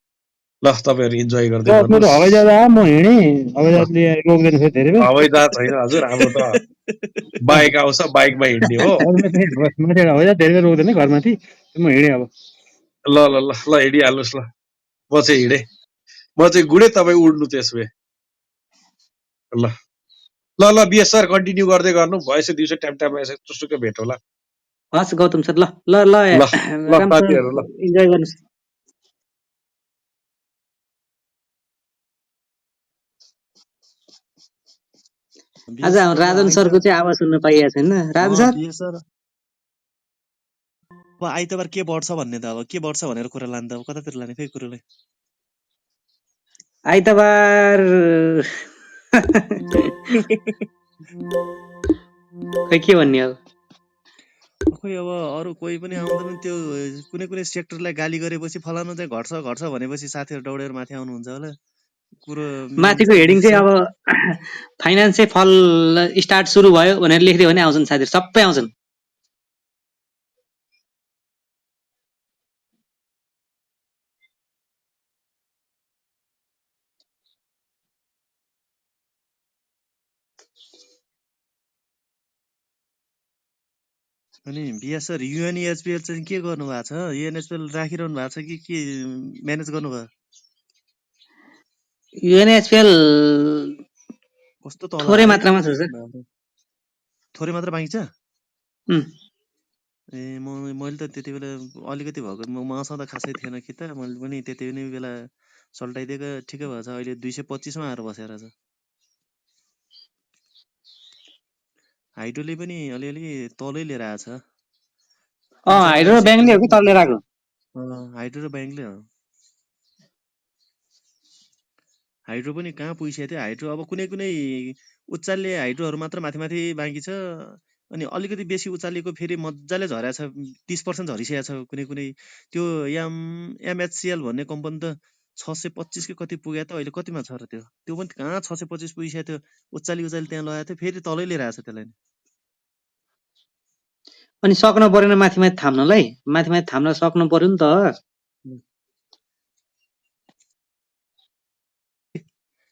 ल तपाईँहरू इन्जोय गर्दै
मेरो
गर्नुहोस्।
हवाईजहाज आयो, म हिँडेँ। हवाईजहाजले रोक्दैन फेरि धेरै बेर।
हवाईजहाज छैन हजुर, हाम्रो त बाइक आउँछ, बाइकमा हिँड्ने हो।
माथि हवाईजहाज धेरै बेर रोक्दैन घरमाथि। म हिँडेँ अब।
ल ल ल ल हिँडिहाल्नुहोस् ल। म चाहिँ हिँडेँ, म चाहिँ गुडेँ, तपाईँ उड्नु त्यसो भए। ल ल ल बिएस सर कन्टिन्यू गर्दै गर्नु, भएछ दिउँसो टाइममा यसो टुसुक्क भेट होला।
हस् गौतम सर, ल ल ल
ल ल
राम्रो
साथीहरू ल।
इन्जोय गर्नुहोस्। आज हाम्रो राजन सरको चाहिँ आवाज सुन्न पाइएको छैन। राजन सर
अब आइतबार के बढ्छ भन्ने त, अब के बढ्छ भनेर कुरा लान्छ, अब कतातिर लाने फेरि कुरोलाई।
आइतबार खै के भन्ने अब।
खोइ अब अरू कोही पनि आउँदैन, त्यो कुनै कुनै सेक्टरलाई गाली गरेपछि फलानु चाहिँ घट्छ भनेपछि साथीहरू दौडेर माथि आउनुहुन्छ होला। कुरो
माथिको हेडिङ चाहिँ अब फाइनान्स चाहिँ फल स्टार्ट सुरु भयो भनेर लेखिदियो भने आउँछन् साथीहरू, सबै आउँछन्।
अनि बिएस सर युएनएचपिएल चाहिँ के गर्नु भएको छ? युएनएचपिएल राखिरहनु भएको छ कि के म्यानेज गर्नुभयो?
युएनएचपिएल
कस्तो तल
थोरै
आयो
मात्रामा छ सर।
थोरै मात्र बाँकी छ? ए मैले त त्यति बेला अलिकति भएको, मसँग त खासै थिएन कि त, मैले पनि त्यति नै बेला सल्टाइदिएको ठिकै भएछ। अहिले 225 मा आएर बसेर छ। हाइड्रोले पनि अलिअलि तलै लिएर आएछ।
हाइड्रो र ब्याङ्कले हो कि तलले राख्यो?
हाइड्रो र ब्याङ्कले हो। हाइड्रो पनि कहाँ पुगिसकेको थियो। हाइड्रो अब कुनै कुनै उचाल्ले हाइड्रोहरू मात्र माथि माथि बाँकी छ, अनि अलिकति बेसी उचालेको फेरि मजाले झरेको छ, 30% झरिसकेको छ कुनै कुनै। त्यो एमएचसिएल भन्ने कम्पनी त 625 कि कति पुगेको त, अहिले कतिमा छ र? त्यो पनि कहाँ 625 पुगिसकेको थियो। उचाली त्यहाँ लगाएको थियो, फेरि तलै लिएर आएको छ त्यसलाई।
अनि सक्नु परेन माथि माथि थाम्नलाई, माथि माथि थाम्न सक्नु पर्यो नि त।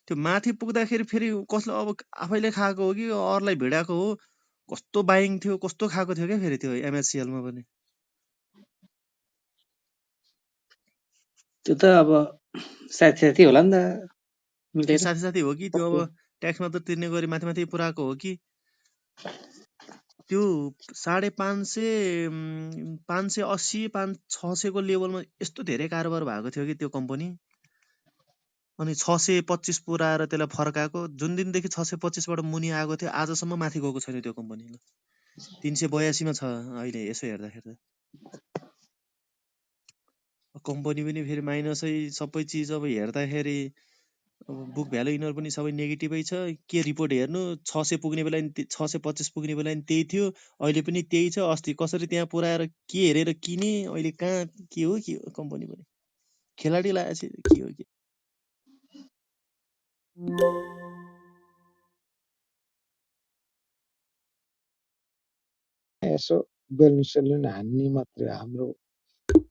त्यो माथि पुग्दाखेरि फेरि कसले अब आफैले खाएको हो कि अरूलाई भिडाएको हो, कस्तो बाइङ थियो, कस्तो खाएको थियो क्या फेरि त्यो एमएचसिएलमा पनि।
त्यो त अब साथी होला नि त
त्यो साथी हो कि त्यो अब ट्याक्स मात्र तिर्ने गरी माथि माथि पुऱ्याएको हो कि त्यो 550 580 600 को लेभलमा यस्तो धेरै कारोबार भएको थियो कि त्यो कम्पनी अनि 625 पुऱ्याएर त्यसलाई फर्काएको जुन दिनदेखि 625 बाट मुनि आएको थियो आजसम्म माथि गएको छैन त्यो कम्पनी 382 मा छ अहिले यसो हेर्दाखेरि कम्पनी पनि फेरि माइनसै सबै चिज अब हेर्दाखेरि अब बुक भ्यालु यिनीहरू पनि सबै नेगेटिभै छ के रिपोर्ट हेर्नु 600 पुग्ने बेला नि 625 पुग्ने बेला नि त्यही थियो अहिले पनि त्यही छ अस्ति कसरी त्यहाँ पुऱ्याएर के हेरेर किने अहिले कहाँ के हो कम्पनी पनि खेलाडी लागेपछि के हो के
यसो बेलुन सेलुन हान्ने मात्रै हाम्रो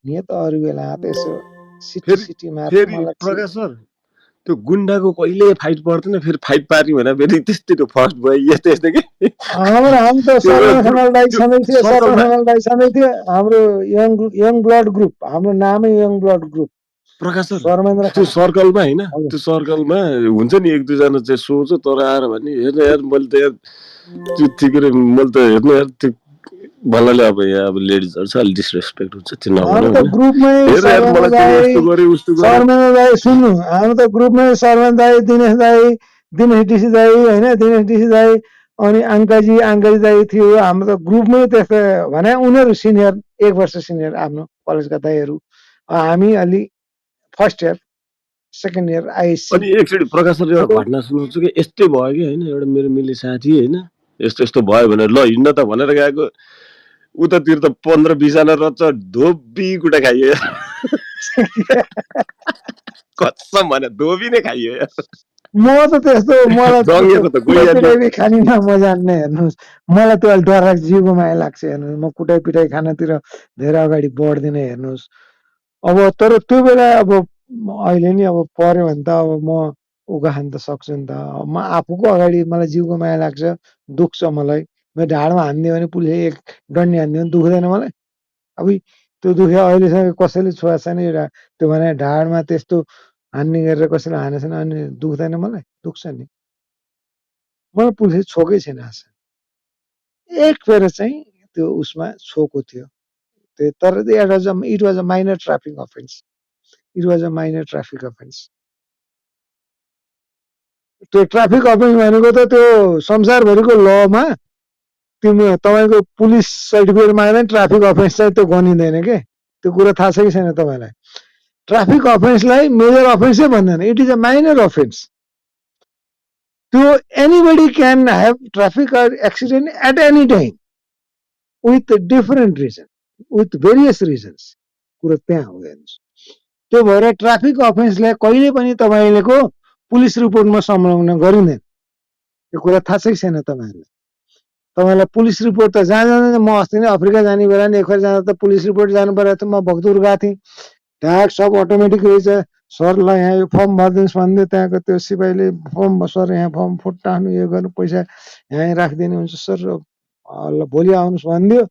नियत अरू बेला त यसो सिटी
फेरि
सिटीमा त
फेरि
मलाई
प्रकाश सर त्यो गुन्डाको कहिले फाइट पर्दैन फेरि फाइट पार्ने भने फेरि त्यस्तै त्यो फर्स्ट भयो यस्तै यस्तै कि
हामी त
त्यो
सर्वसमल दाइ छँदै थियो
सर्कलमा
सर्वसमल दाइ छँदै थियो हाम्रो यङ ब्लड ग्रुप हाम्रो नामै यङ ब्लड ग्रुप
प्रकाश सर
सर्वेन्द्र
त्यो
खनाल
सर्कलमा होइन
हजुर
त्यो सर्कलमा हुन्छ नि एक दुईजना चाहिँ सोच तर आएर भने हेर्नु यार मैले त यार त्यो ठिकै मैले त हेर्नु यार त्यो भन्नाले अब यहाँ अब लेडिजहरू छ अलिक डिसरेस्पेक्ट हुन्छ त्यो
हामी
नभनौँ
त
होइन
ग्रुपमै
हेर यार
सर्वेन्द्र
मलाई त्यो
दाई
यस्तो गर्यो उस्तो गर्यो
सर्वेन्द्र दाई सुन्नु हामी त ग्रुपमै सर्वेन्द्र दाई दिनेश डिसी दाई होइन दिनेश डिसी दाई अनि आङ्काजी दाई थियो हाम्रो त ग्रुपमै त्यस्तो भने उनीहरू सिनियर 1 वर्ष सिनियर आफ्नो कलेजका दाईहरू हामी अलि first year second year ISC
अनि एकचोटि प्रकाश सर एउटा घटना सुनाउँछु कि यस्तै भयो कि होइन एउटा मेरो मिल्ने साथी होइन यस्तो यस्तो भयो भनेर ल हिँड्न त भनेर गएको उतातिर त 15-20 जना रच्छ धोबी कुटा खाइयो कसम भने धोबी नै खाइयो
म त त्यस्तो मलाई त्यस्तो
रङ्गेको त
कुटाइ
गइहाल्यो
पिटाइ खानिन म जान्ने हेर्नुहोस् मलाई त्यो अहिले डर लाग्छ जिउको माया लाग्छ हेर्नुहोस् म कुटाइ पिटाइ खानातिर धेरै अगाडि बढ्दिनँ हेर्नुहोस् अब तर त्यो बेला अब अहिले नि अब पर्यो भने त अब म उगा खान त सक्छु नि त म आफूको अगाडि मलाई जिउको माया लाग्छ दुख्छ मलाई मेरो ढाडमा हानिदियो भने पुलिसले एक डन्डी हानिदियो भने दुख्दैन मलाई अब त्यो दुख्यो अहिलेसम्म कसैले छुवा छैन एउटा त्यो भने ढाडमा त्यस्तो हान्ने गरेर कसैले हानेको छैन अनि दुख्दैन मलाई दुख्छ नि मलाई पुलिसले छोकै छैन आज एक फेर चाहिँ त्यो उसमा छोको थियो त्यो तर it was a minor traffic offence it was a minor traffic offence त्यो ट्राफिक अफेन्स भनेको त त्यो संसारभरिको लमा तिम्रो तपाईँको पुलिस सर्टिफिकेट माग्दा नि ट्राफिक अफेन्स चाहिँ त्यो गनिँदैन के त्यो कुरा थाहा छ कि छैन तपाईँलाई ट्राफिक अफेन्सलाई मेजर अफेन्सै भन्दैन it is a minor offense त्यो anybody can have traffic accident at any time with different reason with various reasons कुरो त्यहाँ हो हेर्नुहोस् त्यो भएर ट्राफिक अफेन्सलाई कहिले पनि तपाईँको पुलिस रिपोर्टमा संलग्न गरिँदैन त्यो कुरा थाहा छ कि छैन तपाईँहरूलाई तपाईँलाई पुलिस रिपोर्ट त जहाँ जाँदैन म अस्ति नै अफ्रिका जाने बेला नि एकखेर जाँदा त पुलिस रिपोर्ट जानु परेको थियो म भक्तपुर गएको थिएँ ट्याग सब अटोमेटिक रहेछ सरलाई यहाँ यो फर्म भरिदिनुहोस् भन्दै त्यहाँको त्यो सिपाहीले फर्म सर यहाँ फर्म फुट्टाउनु यो गर्नु पैसा यहीँ राखिदिनु हुन्छ सर ल भोलि आउनुहोस् भनिदियो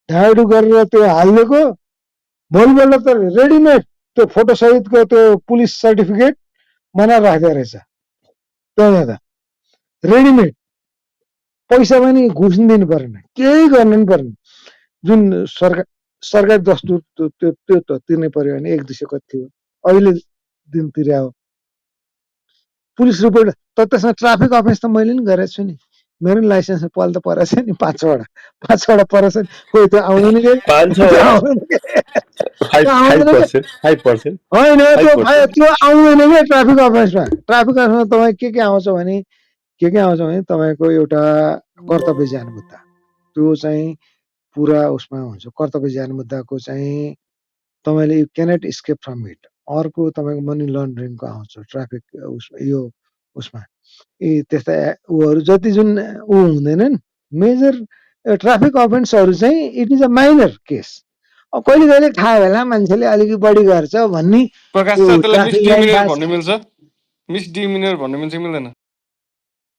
ढाडु गरेर त्यो हालिदिएको भोलिपल्ट त रेडिमेड त्यो फोटोसहितको त्यो पुलिस सर्टिफिकेट बनाएर राख्दो रहेछ त्यहाँ जाँदा रेडिमेड पैसा पनि घुस दिनु परेन केही गर्नु पनि परेन जुन सरकारी दस्तुर त्यो त तिर्नै पर्यो भने 1-200 कति थियो अहिले दिन तिर्या हो पुलिस रिपोर्ट त त्यसमा ट्राफिक अफेन्स त मैले नि गरेको छु नि मेरो नि लाइसेन्समा पल त परेछ नि 5वटा परेछ नि खोइ त्यो आउँदैन के
5%
होइन त्यो आउँदैन के ट्राफिक अफेन्समा तपाईँ के आउँछ भने तपाईँको एउटा कर्तव्य ज्यान मुद्दा त्यो चाहिँ पुरा उसमा हुन्छ कर्तव्य ज्यान मुद्दाको चाहिँ तपाईँले you cannot escape from it अर्को तपाईँको मनी लन्ड्रिङको आउँछ ट्राफिक यो उसमा त्यस्ता ऊहरू जति जुन ऊ हुँदैनन् मेजर ट्राफिक अफेन्सहरू चाहिँ it is a minor case कहिले कहिले थाहा होला मान्छेले अलिकति बढी गर्छ भन्ने
प्रकाश
त्यो
सर त्यसलाई
ट्राफिक लाइन
मिसडिमिनर
बास
भन्नु मिल्छ मिसडिमिनर भन्नु मिल्छ मिल्दैन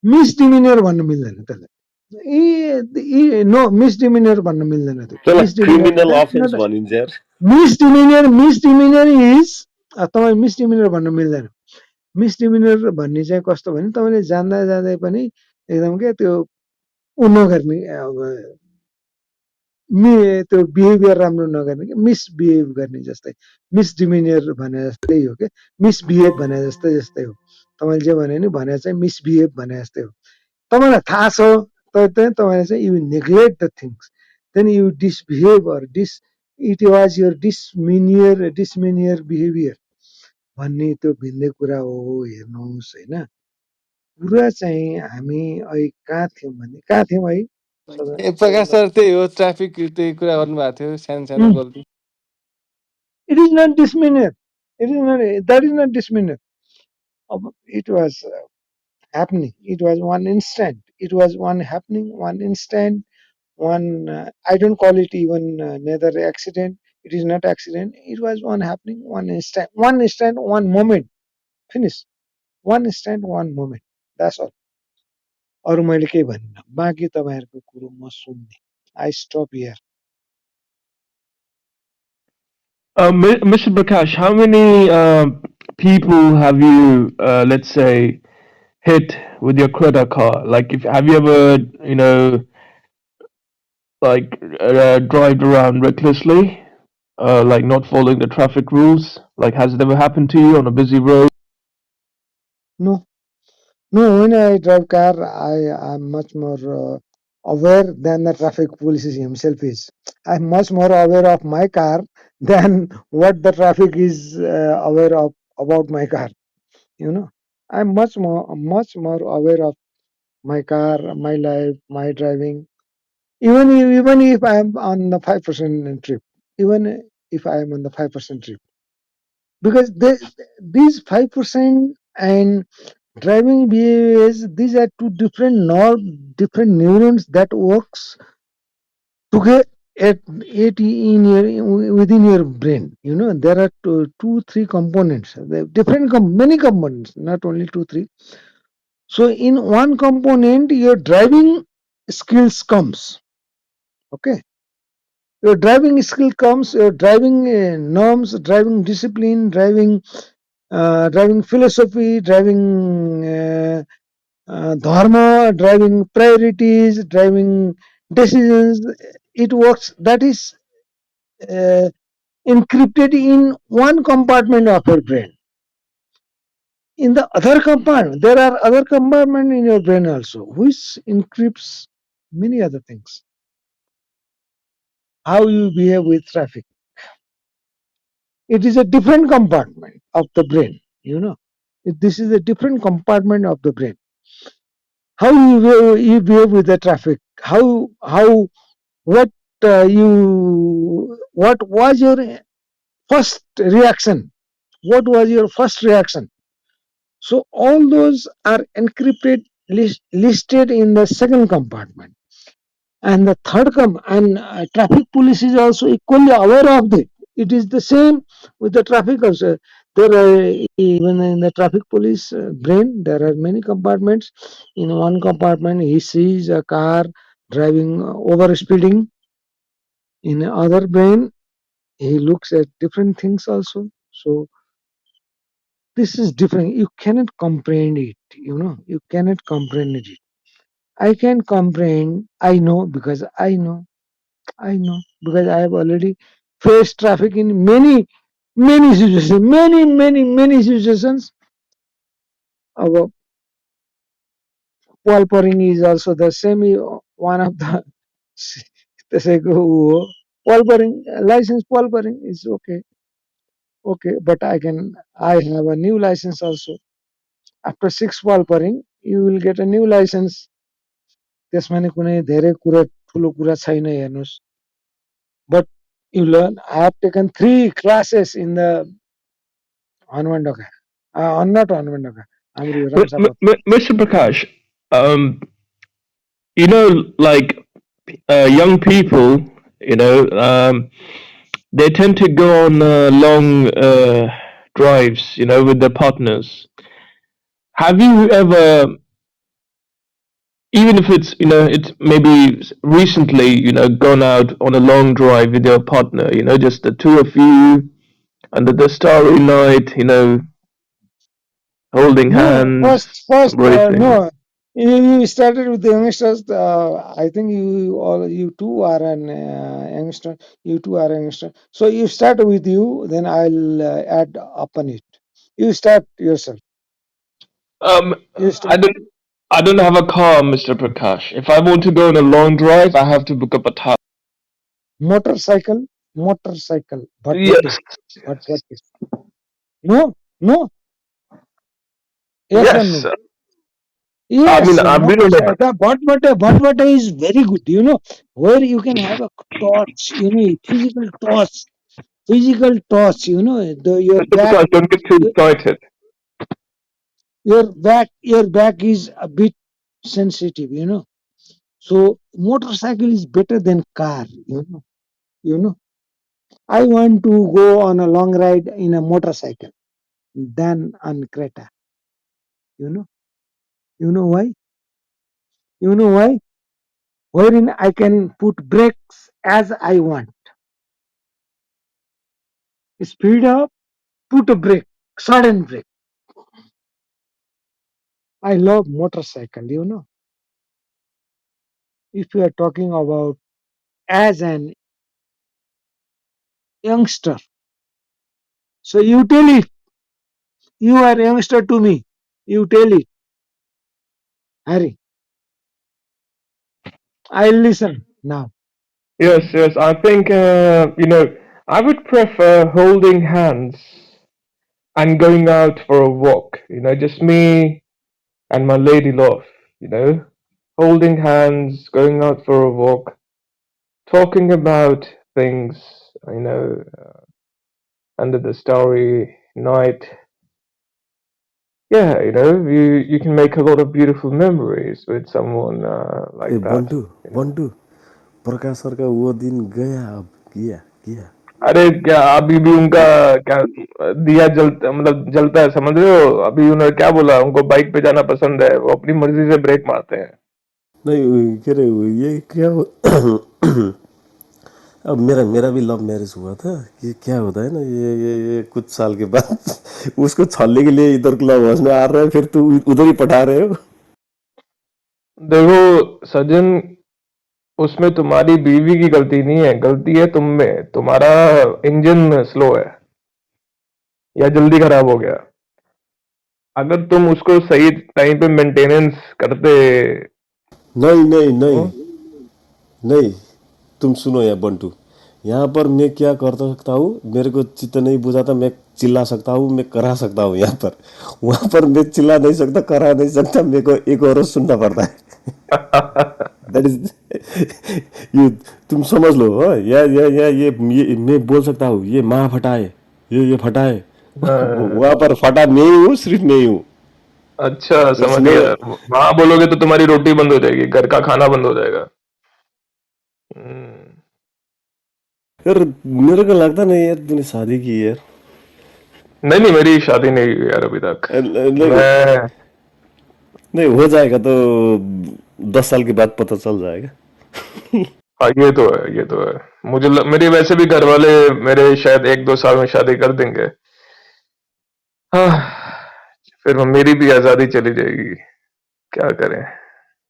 मिसडिमिनर भन्नु मिल्दैन त्यसलाई नो मिसडिमिनर भन्नु मिल्दैन त्यो
क्रिमिनल अफेन्स भनिन्छ यार
मिसडिमिनर इज तपाईँ मिसडिमिनर भन्नु मिल्दैन मिसडिमिनर भन्ने चाहिँ कस्तो भने तपाईँले जान्दा जाँदै पनि एकदम के त्यो उ नगर्ने त्यो बिहेभियर राम्रो नगर्ने कि मिसबिहेभ गर्ने जस्तै मिसडिमिनियर भने जस्तै हो कि मिसबिहेभ भने जस्तै हो तपाईँले जे भने चाहिँ मिसबिहेभ भने जस्तै हो तपाईँलाई थाहा छ तर चाहिँ तपाईँले चाहिँ you neglect the things then you disbehave it was your misdemeanour behaviour भन्ने त्यो भिन्दै कुरा हो हेर्नुहोस् होइन कुरा चाहिँ हामी अहिले कहाँ थियौँ भने कहाँ थियौँ है सदा
ए प्रकाश सर त्यही हो ट्राफिक त्यही कुरा गर्नुभएको थियो सानो सानो गल्ती
it is not misdemeanour it is not that is not misdemeanour अब it was happening. It was one instant. It was one happening, one instant, one. I don't call it even neither accident. It is not accident. It was one happening, one instant, one moment. Finish. One instant, one moment. That's all. अरू मैले केही भनिनँ बाँकी तपाईँहरूको कुरो म सुन्ने आई स्टप here
Mr. Prakash, how many people have you, let's say, hit with your credit card? Like, if have you ever, like, drive around recklessly, like not following the traffic rules? Like, has it ever happened to you on a busy road?
No No, when I drive car, I'm much more aware than the traffic police himself is. I'm much more aware of my car than what the traffic is aware of about my car. You know, I'm much more aware of my car, my life, my driving. Even if I'm on the 5% trip, even if I'm on the 5% trip, because these 5% and driving behaviors, these are two different neurons that works together within your brain. You know, there are two, three components. There are many components, not only two, three. So in one component, your driving skills comes. Okay, your driving skill comes. Your driving norms, driving discipline, driving philosophy, driving. Dharma, driving priorities, driving decisions, it works. That is encrypted in one compartment of your brain. In the other compartment, there are other compartments in your brain also, which encrypts many other things. How you behave with traffic. It is a different compartment of the brain, you know. This is a different compartment of the brain. How you behave with the traffic, how what what was your first reaction, what was your first reaction, so all those are encrypted listed in the second compartment and the third and traffic police is also equally aware of it. It is the same with the traffic also. There are even in the traffic police brain there are many compartments. In one compartment he sees a car driving over speeding. In other brain he looks at different things also. So this is different. You cannot comprehend it. You know, you cannot comprehend it. I can comprehend. I know because I know. I know because I have already faced traffic in many situations, many situations. Our Walpering is also the same. One of the त्यसैको ऊ हो Walpering license Walpering is okay. Okay, but I have a new license also. After 6 Walpering, you will get a new license. त्यसमा नि कुनै धेरै कुरा ठुलो कुरा छैन हेर्नुहोस्. But you learn. I have taken 3 classes in the Hanmandoka. Not Hanmandoka.
Mr. Prakash, um, like young people, they tend to go on long drives, with their partners. Have you ever, even if it's maybe recently, gone out on a long drive with your partner, just the two of you under the starry night, holding
No,
hands,
first,
embracing?
no. You started with the youngsters. I think you too are an youngster. You too are a youngster. So you start with you, then I'll add upon it. You start yourself. You start.
I don't have a car, Mr. Prakash. If I want to go on a long drive, I have to book up a taxi.
Motorcycle. Bhatbhate.
Yes.
Bhatbhate. No. Yes or
Yes.
no?
I mean,
Yes,
I've been on a.
motorcycle. Bhatbhate is very good. Where you can have a torch. Physical torch. Your
Mr.
back.
Prakash, don't get too excited.
Your back is a bit sensitive. So motorcycle is better than car. You know. I want to go on a long ride in a motorcycle than on Creta. You know. You know why? Wherein I can put brakes as I want. Speed up, put a brake, sudden brake. I love motorcycle. If you are talking about as an youngster, so you tell it. You are a youngster to me. You tell it, Harry. I'll listen now.
Yes. I think, I would prefer holding hands and going out for a walk. Just me and my lady love. Holding hands, going out for a walk, talking about things, under the starry night. Yeah, you can make a lot of beautiful memories with someone
uh
like that.
Bantu Prakash sir का वो दिन गया अब किया
अरे क्या अभी भी उनका क्या दिया जलता मतलब जलता है, समझ रहे हो? अभी उन्होंने क्या बोला, उनको बाइक पे जाना पसंद है, वो अपनी मर्जी से ब्रेक मारते हैं।
नहीं के अरे ये क्या अब मेरा भी लव मैरिज हुआ था। ये क्या होता है ना, ये कुछ साल के बाद उसको छलने के लिए इधर क्लब हाउस में आ रहा है, फिर तू उधर ही पटा रहे हो।
देखो सज्जन, उसमें तुम्हारी बीवी की गलती नहीं है, गलती है तुम में। तुम्हारा इंजन स्लो है या जल्दी खराब हो गया। अगर तुम उसको सही टाइम पे मेंटेनेंस करते।
नहीं, तुम सुनो यार बंटू, यहाँ पर मैं क्या कर सकता हूँ, मेरे को चित्त नहीं बुझाता, मैं चिल्ला सकता हूँ, मैं करा सकता हूँ यहाँ पर। वहाँ पर मैं चिल्ला नहीं सकता, करा नहीं सकता, मेरे को एक और सुनना पड़ता है। दैट इज यू, तुम समझ लो। हाँ, ये मैं बोल सकता हूँ, ये माँ फटाए, ये फटाए। वहाँ पर फटा मैं ही हूँ, सिर्फ मैं ही हूँ।
अच्छा समझ गया। वहां बोलोगे तो तुम्हारी रोटी बंद हो जाएगी, घर का खाना बंद हो जाएगा।
यार मेरे को लगता नहीं यार तूने शादी की यार।
नहीं, मेरी शादी नहीं हुई यार अभी तक। मैं
नहीं हो जाएगा तो 10 साल के बाद पता चल जाएगा।
हाँ, ये तो है। मेरी वैसे भी घर वाले मेरे शायद 1-2 साल में शादी कर देंगे। हाँ, फिर मेरी भी आजादी चली जाएगी, क्या करें।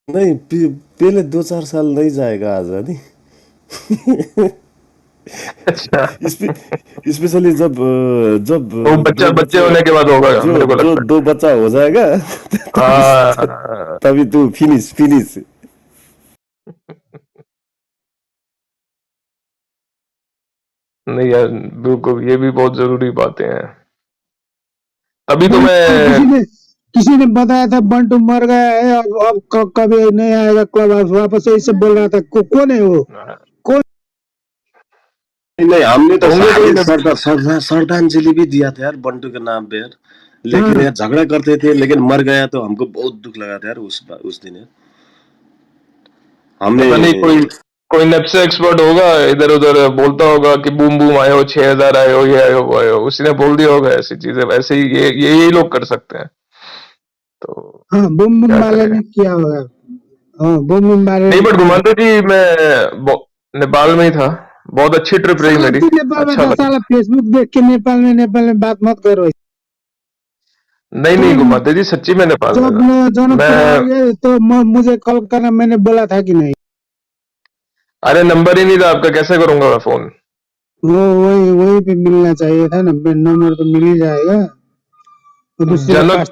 नहीं पहले 2-4 साल नहीं जाएगा आजादी।
अच्छा
स्पेशली जब
वो बच्चे होने के बाद होगा मेरे को लगता है।
2 बच्चा हो जाएगा
हाँ
तभी तू फिनिश।
नहीं यार, बिल्कुल ये भी बहुत जरूरी बातें हैं। तभी तो मैं
किसी ने बताया था बंटू मर गया है, अब कभी नहीं आएगा क्लब हाउस वापस, ऐसे बोल रहा था। कौन है वो?
नहीं हमने तो श्रद्धांजलि भी दिया था यार बंटू के नाम पे यार, लेकिन यार झगड़ा करते थे, लेकिन मर गया तो हमको बहुत दुख लगा था यार उस दिन यार। हमने
नहीं कोई नेप्से एक्सपर्ट होगा, इधर उधर बोलता होगा कि बूम बूम आयो, 6000 आयो, ये आयो वो आयो, उसी ने बोल दिया होगा ऐसी चीजें। वैसे ही यही लोग कर सकते हैं। तो
हाँ, बूम बूम वाले ने किया होगा। हाँ, बूम बूम वाले
नहीं, बट घुमाते जी मैं नेपाल में ही था। बहुत अच्छी ट्रिप रही मेरी।
नेपाल में था साला, फेसबुक देख के नेपाल में बात मत करो।
नहीं नहीं घुमाते जी, सच्ची में नेपाल में
जब
था
मैं जनकपुर आ
मैं।
गए तो मुझे कॉल करना, मैंने बोला था कि नहीं?
अरे नंबर ही नहीं था आपका, कैसे करूंगा मैं फोन?
वो वही पे मिलना चाहिए था ना, नंबर तो मिल ही जाएगा। तो दूसरे के
जनक
पास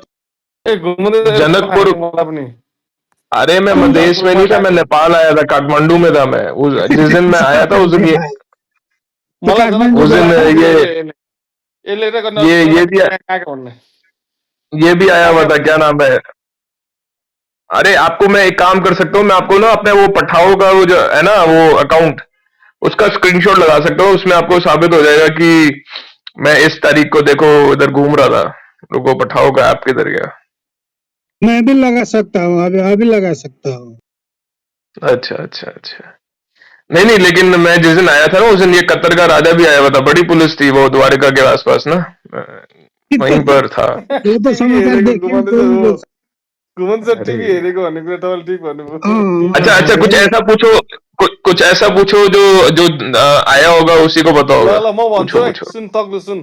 ए घुमाउँदै त
जनकपुर।
मलाई पनि
अरे मैं मधेश में नहीं था, मैं नेपाल आया था, काठमांडू में था मैं। जिस दिन मैं आया था उस दिन ये
तो
मलाई
काठमाडौँ
उस दिन
जनकपुर
ये
यसले त गर्न
ये ये भी
कहाँ भन्ने
ये भी आया
कहाँ
हुआ
कहाँ
था,
भन्ने
क्या नाम है? अरे आपको मैं एक काम कर सकता हूँ, मैं आपको ना अपने वो पठाओ का वो जो है ना वो अकाउंट, उसका स्क्रीनशॉट लगा सकता हूँ, उसमें आपको साबित हो जाएगा कि मैं इस तारीख को देखो इधर घूम रहा था। रुको, पठाओ का ऐप किधर गया?
मैं भी लगा सकता हूँ, अभी लगा सकता हूँ।
अच्छा अच्छा अच्छा। नहीं नहीं, लेकिन मैं जिस दिन आया था ना उस दिन ये कतर का राजा भी आया हुआ था, बड़ी पुलिस थी वो द्वारिका के आसपास ना, वहीं पर था।
वो तो
टिभी
समाचार
हेरेको
देखे
घुमाउँदै
कोई भी बोल सकता।
घुमाउँदै छ
अरे
टिभी हेरेको भन्ने कुरा तपाईँले ठिक भन्नुभयो।
अच्छा अच्छा, कुछ ऐसा पूछो, कुछ ऐसा पूछो जो जो आया होगा उसी को पता
ल
होगा।
ल म भन्छु
पूछो
है,
पूछो।
सुन तग्लु सुन।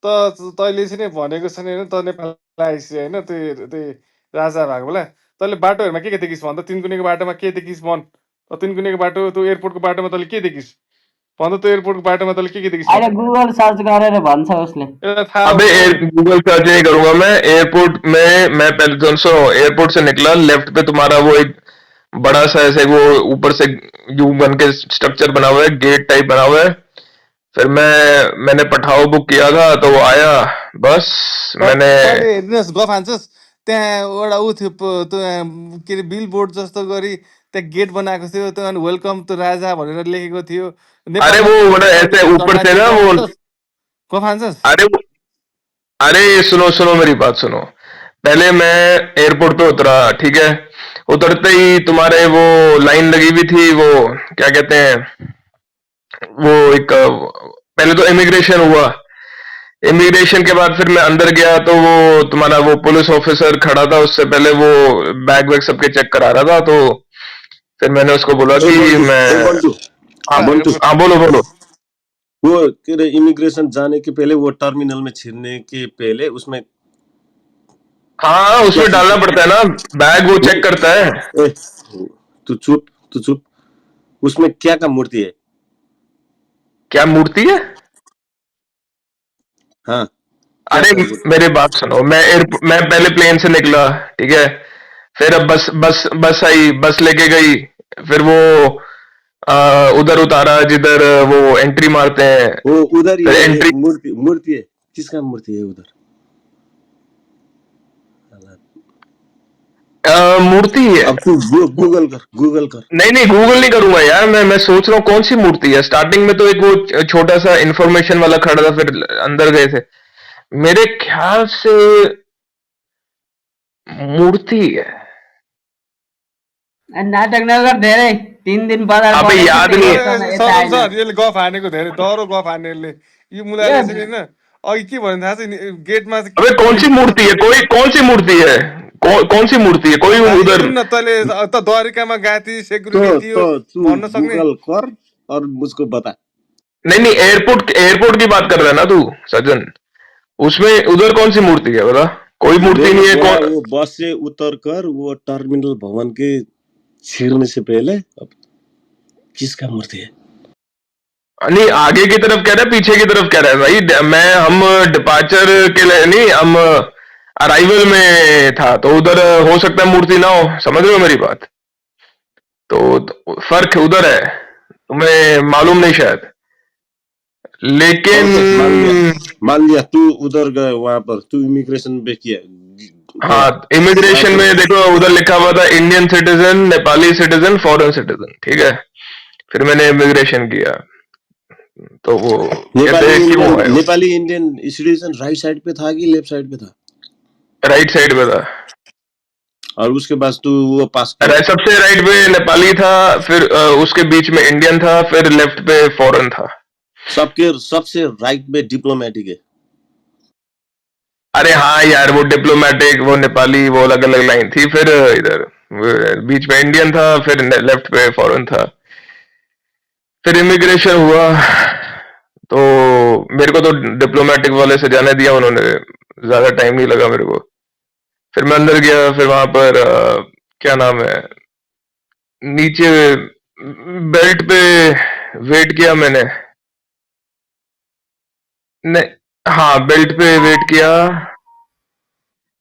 तैँले चाहिँ नि भनेको छ नि होइन, त नेपाल आइसि होइन, त्यही राजा भएको बेला तैँले बाटोहरूमा के देखिस् भन त? तिनकुनेको बाटोमा के देखिस् भन? तिनकुनेको बाटो, त्यो एयरपोर्टको बाटोमा तैँले के देखिस् भन त? त्यो एयरपोर्टको बाटोमा तैँले के देखिस् भन?
अहिले गुगल सर्च गरेर भन्छ उसले।
यसलाई थाहा
अबे
हुनु।
गूगल सर्च नहीं करूंगा मैं। एयरपोर्ट में मैं पहले तो सुनो, एयरपोर्ट से निकला, लेफ्ट पे तुम्हारा वो एक बड़ा सा ऐसे वो ऊपर से यू बन के स्ट्रक्चर बना हुआ है, गेट टाइप बना हुआ है। फिर मैंने पठाओ बुक किया था तो वो आया, बस मैंने।
तैँले हेरिदिनुहोस्, गफ हान्छस् त्यहाँ एउटा ऊ थियो त्यो के अरे बिल बोर्ड जस्तो गरी त्यहाँ गेट बनाएको थियो, त्यो अनि वेलकम टु राजा भनेर लेखेको थियो।
अरे
नेपालमा
वो
के
मतलब
तैँले
ऐसे ऊपर
झन्डा
से ना
देखेको
वो,
हान्छस्, गफ हान्छस्।
अरे अरे सुनो सुनो मेरी बात सुनो। पहले मैं एयरपोर्ट पे उतरा, ठीक है। उतरते ही तुम्हारे वो लाइन लगी हुई थी, वो क्या कहते हैं, वो एक पहले तो इमिग्रेशन हुआ। इमिग्रेशन के बाद फिर मैं अंदर गया तो वो तुम्हारा वो पुलिस ऑफिसर खड़ा था, उससे पहले वो बैग वैग सबके चेक करा रहा था। तो फिर मैंने उसको बोला
ए
कि
बन्टु
मैं।
ए बन्टु
हाँ
बन्टु
हाँ, बोलो बोलो।
वो के अरे इमिग्रेशन जाने के पहले वो टर्मिनल में छिरने के पहले उसमें
हाँ
क्या
उसमें
चीज
डालना
है?
पड़ता है ना, बैग वो चेक
नहीं
करता है।
ए तू चुप। उसमें क्या का मूर्ति है?
क्या मूर्ति है?
हाँ, क्या
अरे
का मूर्ति?
मेरे बात सुनो, मैं पहले प्लेन से निकला, ठीक है। फिर अब बस आई, बस लेके गई। फिर वो उधर उतारा जिधर वो एंट्री मारते हैं।
वो उधर
फिर
ये
एंट्री
मूर्ति है। किसका मूर्ति है उधर?
मूर्ति है।
अब तू गूगल कर।
नहीं नहीं, गूगल नहीं करूंगा यार। मैं सोच रहा हूँ कौन सी मूर्ति है। स्टार्टिंग में तो एक वो छोटा सा इंफॉर्मेशन वाला खड़ा था, फिर अंदर गए थे। मेरे ख्याल से मूर्ति है।
नाटक नगर धेरै 3 दिन बजार
अबे
परेको
याद नहीं है।
त्यही यता
सरल
आइज।
सर यसले गफ हानेको धेरै डह्रो गफ हाने यसले। यो
यो
मुलाले चाहिँ होइन अघि के भन्नु थाहा छ नि, गेटमा चाहिँ
अबे कौन सी मूर्ति है? कोई कौन सी मूर्ति है? कौन सी मूर्ति है? कोई उधर।
सुन न, तैँले त द्वारिकामा गएको थिए, सेक्युरिटी थियो
तो तू
भन्न सक्ने।
गूगल कर और मुझको बता।
नहीं नहीं, एयरपोर्ट की बात कर रहा है ना तू सज्जन? उसमें उधर कौन सी मूर्ति है बता? कोई मूर्ति
मैंने
नहीं है।
बोला
कौन?
वो बस से उतर कर वो टर्मिनल भवन के छिरने से पहले अब किसका मूर्ति है?
नहीं, आगे की तरफ कह रहा है, पीछे की तरफ कह रहा है भाई। हम डिपार्चर के लिए नहीं, हम अराइवल में था, तो उधर हो सकता है मूर्ति ना हो। समझ रहे हो मेरी बात? तो फर्क उधर है, तुम्हें मालूम नहीं शायद। लेकिन
ओके, मान लिया तू उधर गए, वहां पर तू इमिग्रेशन पे किया
हाँ,
गया।
इमिग्रेशन में देखो उधर लिखा हुआ था Indian citizen, Nepali citizen, foreign citizen, ठीक है। फिर मैंने इमिग्रेशन किया तो वो कहते हैं क्यों आए हो?
Nepali Indian citizen right side पे था कि लेफ्ट साइड पे था?
राइट साइड पे था।
और उसके बाद तू वो पास किया?
सबसे राइट पे नेपाली था, फिर उसके बीच में इंडियन था, फिर लेफ्ट पे फॉरेन था।
सबसे राइट में डिप्लोमेटिक है।
अरे हाँ यार, वो डिप्लोमेटिक, वो नेपाली, वो अलग अलग लाइन थी। फिर इधर बीच में इंडियन था, फिर लेफ्ट पे फॉरेन था। फिर इमिग्रेशन हुआ तो मेरे को तो डिप्लोमेटिक वाले से जाने दिया उन्होंने, ज्यादा टाइम नहीं लगा मेरे को। फिर मैं अंदर गया, फिर वहां पर क्या नाम है, नीचे बेल्ट पे वेट किया मैंने। नहीं, हाँ बेल्ट पे वेट किया,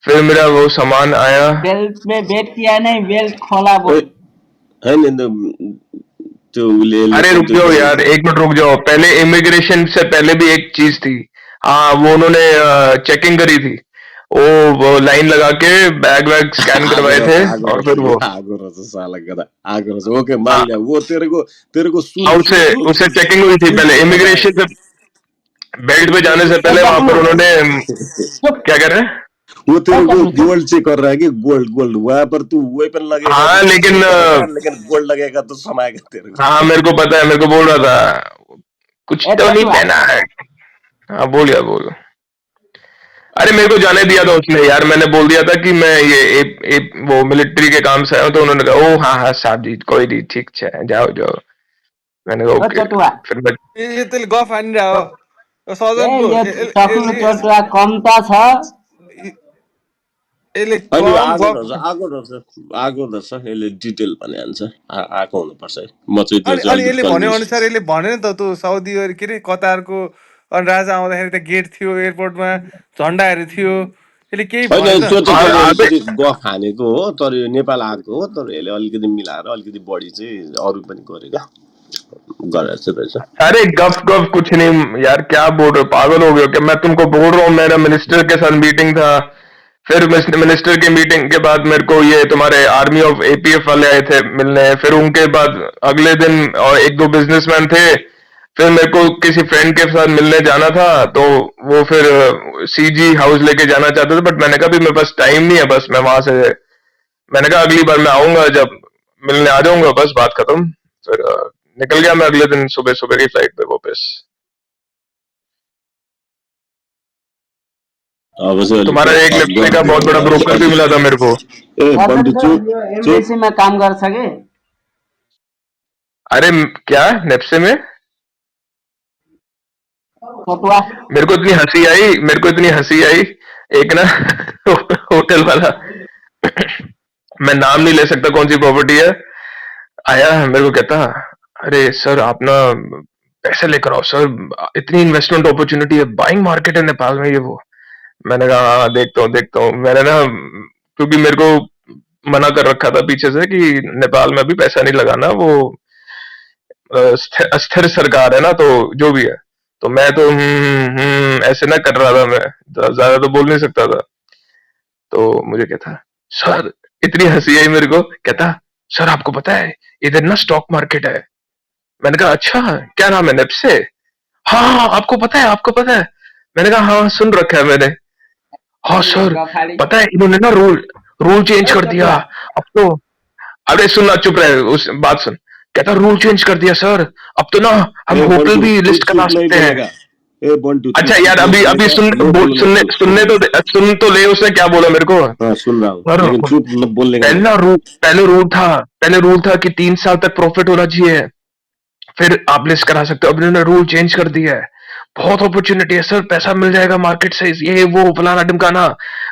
फिर मेरा वो सामान आया।
बेल्ट में बेट किया नहीं, बेल्ट खोला बोल।
होइन त्यो उसले
अरे रुक
त्यो
जाओ
गरेको
यार, एक मिनट रुक जाओ, पहले इमिग्रेशन से पहले भी एक चीज थी। हाँ वो उन्होंने चेकिंग करी थी, वो लाइन लगा के बैग वैग स्कैन करवाए थे, और फिर वो
आगो रहेछ साला गधा आगो रहेछ ओके
हाँ
मान लिया वो तेरेको
हाँ,
सुन
उसे
सुन
उसे चेकिंग हुई थी
सुन
पहले,
के गधा
इमिग्रेशन से बेल्ट पे जाने से
ए
पहले वहां
बब्लू
पर उन्होंने
चुप।
क्या कह रहे हैं।
वो
ए
तेरे को
बब्लू चुप।
गोल्ड चेक कर रहा है कि गोल्ड वहां पर तू वेपन लगेगा तो
हाँ
नहीं
लेकिन
चेक करेगा लेकिन गोल्ड लगेगा तो समाएगा तेरे को
हाँ मेरे को पता है, मेरे को बोल रहा था कुछ
ए
तो नहीं
चटुआ।
पहना है। हाँ बोल यार बोल। अरे मेरे को जाने दिया था उसने यार, मैंने बोल दिया था कि मैं वो मिलिट्री के काम से आया हूँ, तो उन्होंने कहा ओ हाँ हाँ साहब जी कोई नहीं ठीक है जाओ जाओ। मैंने कहा
ओ
ओके।
चटुआ।
फिर मैं
ए त्यसले गफ हानिरह हो
ए
सजनको
यो टक्नु चटुआ कम्ता छ।
यसले
होइन यो
कम गफ।
आगो रहेछ यसले डिटेल भने हान्छ आएको हुनुपर्छ है म चाहिँ त्यो
अनि
चाहिँ
अनि
अलिकति
यसले भने
कन्भिन्स
अनुसार यसले भने नि त त्यो साउदी के अरे कतारको, अनि राजा आउँदाखेरि त गेट थियो एयरपोर्टमा, झन्डाहरू थियो, यसले केही
होइन
भने
त्यो
त।
चाहिँ तैँले
अबे
अलिकति गफ हानेको हो तर यो नेपाल आएको हो तर यसले अलिकति मिलाएर अलिकति बढी चाहिँ अरू पनि गरे क्या गरेर चाहिँ रहेछ
अरे गफ गफ कुछ नहीं यार, क्या बोल रहे हो, पागल हो गए हो क्या। मैं तुमको बोल रहा हूँ मेरा मिनिस्टर के साथ मीटिंग था, फिर मिनिस्टर की मीटिंग के बाद मेरे को ये तुम्हारे आर्मी ऑफ एपीएफ वाले आए थे मिलने, फिर उनके बाद अगले दिन और एक दो बिजनेसमैन थे, फिर मेरे को किसी फ्रेंड के साथ मिलने जाना था, तो वो फिर सीजी हाउस लेके जाना चाहते थे, बट मैंने कहा भी मेरे पास टाइम नहीं है, बस मैं वहां से मैंने कहा अगली बार मैं आऊंगा जब मिलने आ जाऊंगा, बस बात खत्म। फिर निकल गया मैं अगले दिन सुबह सुबह की फ्लाइट पे वापस।
अब चाहिँ अलिक
तुम्हारा एक
गफ
लिप्स का
गरिदियो
बहुत बड़ा
होला
ब्रोकर भी
अलि
मिला था मेरे को।
ए बन्टु
सजनको
चुप
यो
चुप
एम्बेसीमा काम गर्छ कि
अरे क्या नेप्से में
चटुआ।
मेरे को इतनी हंसी आई, मेरे को इतनी हंसी आई, एक ना होटल वाला मैं नाम नहीं ले सकता कौन सी प्रॉपर्टी है, आया मेरे को कहता अरे सर आप ना पैसे लेकर आओ सर, इतनी इन्वेस्टमेंट अपॉर्चुनिटी है, बाइंग मार्केट है नेपाल में ये वो। मैंने कहा हाँ देखता हूँ मैंने ना, क्योंकि मेरे को मना कर रखा था पीछे से कि नेपाल में अभी पैसा नहीं लगाना, वो अस्थिर सरकार है ना, तो जो भी है, तो मैं तो ऐसे ना कर रहा था, मैं ज्यादा तो बोल नहीं सकता था। तो मुझे कहता सर, इतनी हंसी आई मेरे को, कहता सर आपको पता है इधर ना स्टॉक मार्केट है। मैंने कहा अच्छा क्या नाम है, नेप्से। हाँ हाँ आपको पता है, आपको पता है। मैंने कहा हाँ सुन रखा है मैंने। हाँ
ए
सर
गफाडी।
पता है इन्होंने ना रूल रूल चेंज
ए
कर दिया
चटुआ।
अब तो। अरे सुनना, चुप रहे, उस बात सुन। कहता रूल चेंज कर दिया सर, अब तो ना हम
ए
होटल
बन्टु
भी
तू
लिस्ट करा
चुप नहीं
सकते हैं।
बोलेगा ए बन्टु तू
अच्छा
चुप
यार
नहीं
अभी अभी
बोलेगा
सुन
नो बोलूंगा
सुनने
सुन सुन
सुनने तो सुन तो ले, उसने क्या बोला मेरे को।
हाँ सुन रहा हूँ
सर
लेकिन चुप न बोलने का नहीं
पहले रूल था कि 3 साल तक प्रॉफिट होना चाहिए, फिर आप लिस्ट करा सकते हो। अब इन्होंने रूल चेंज कर दिया है, बहुत अपॉर्चुनिटी है सर, पैसा मिल जाएगा मार्केट से, ये वो फलाना ढिमकाना,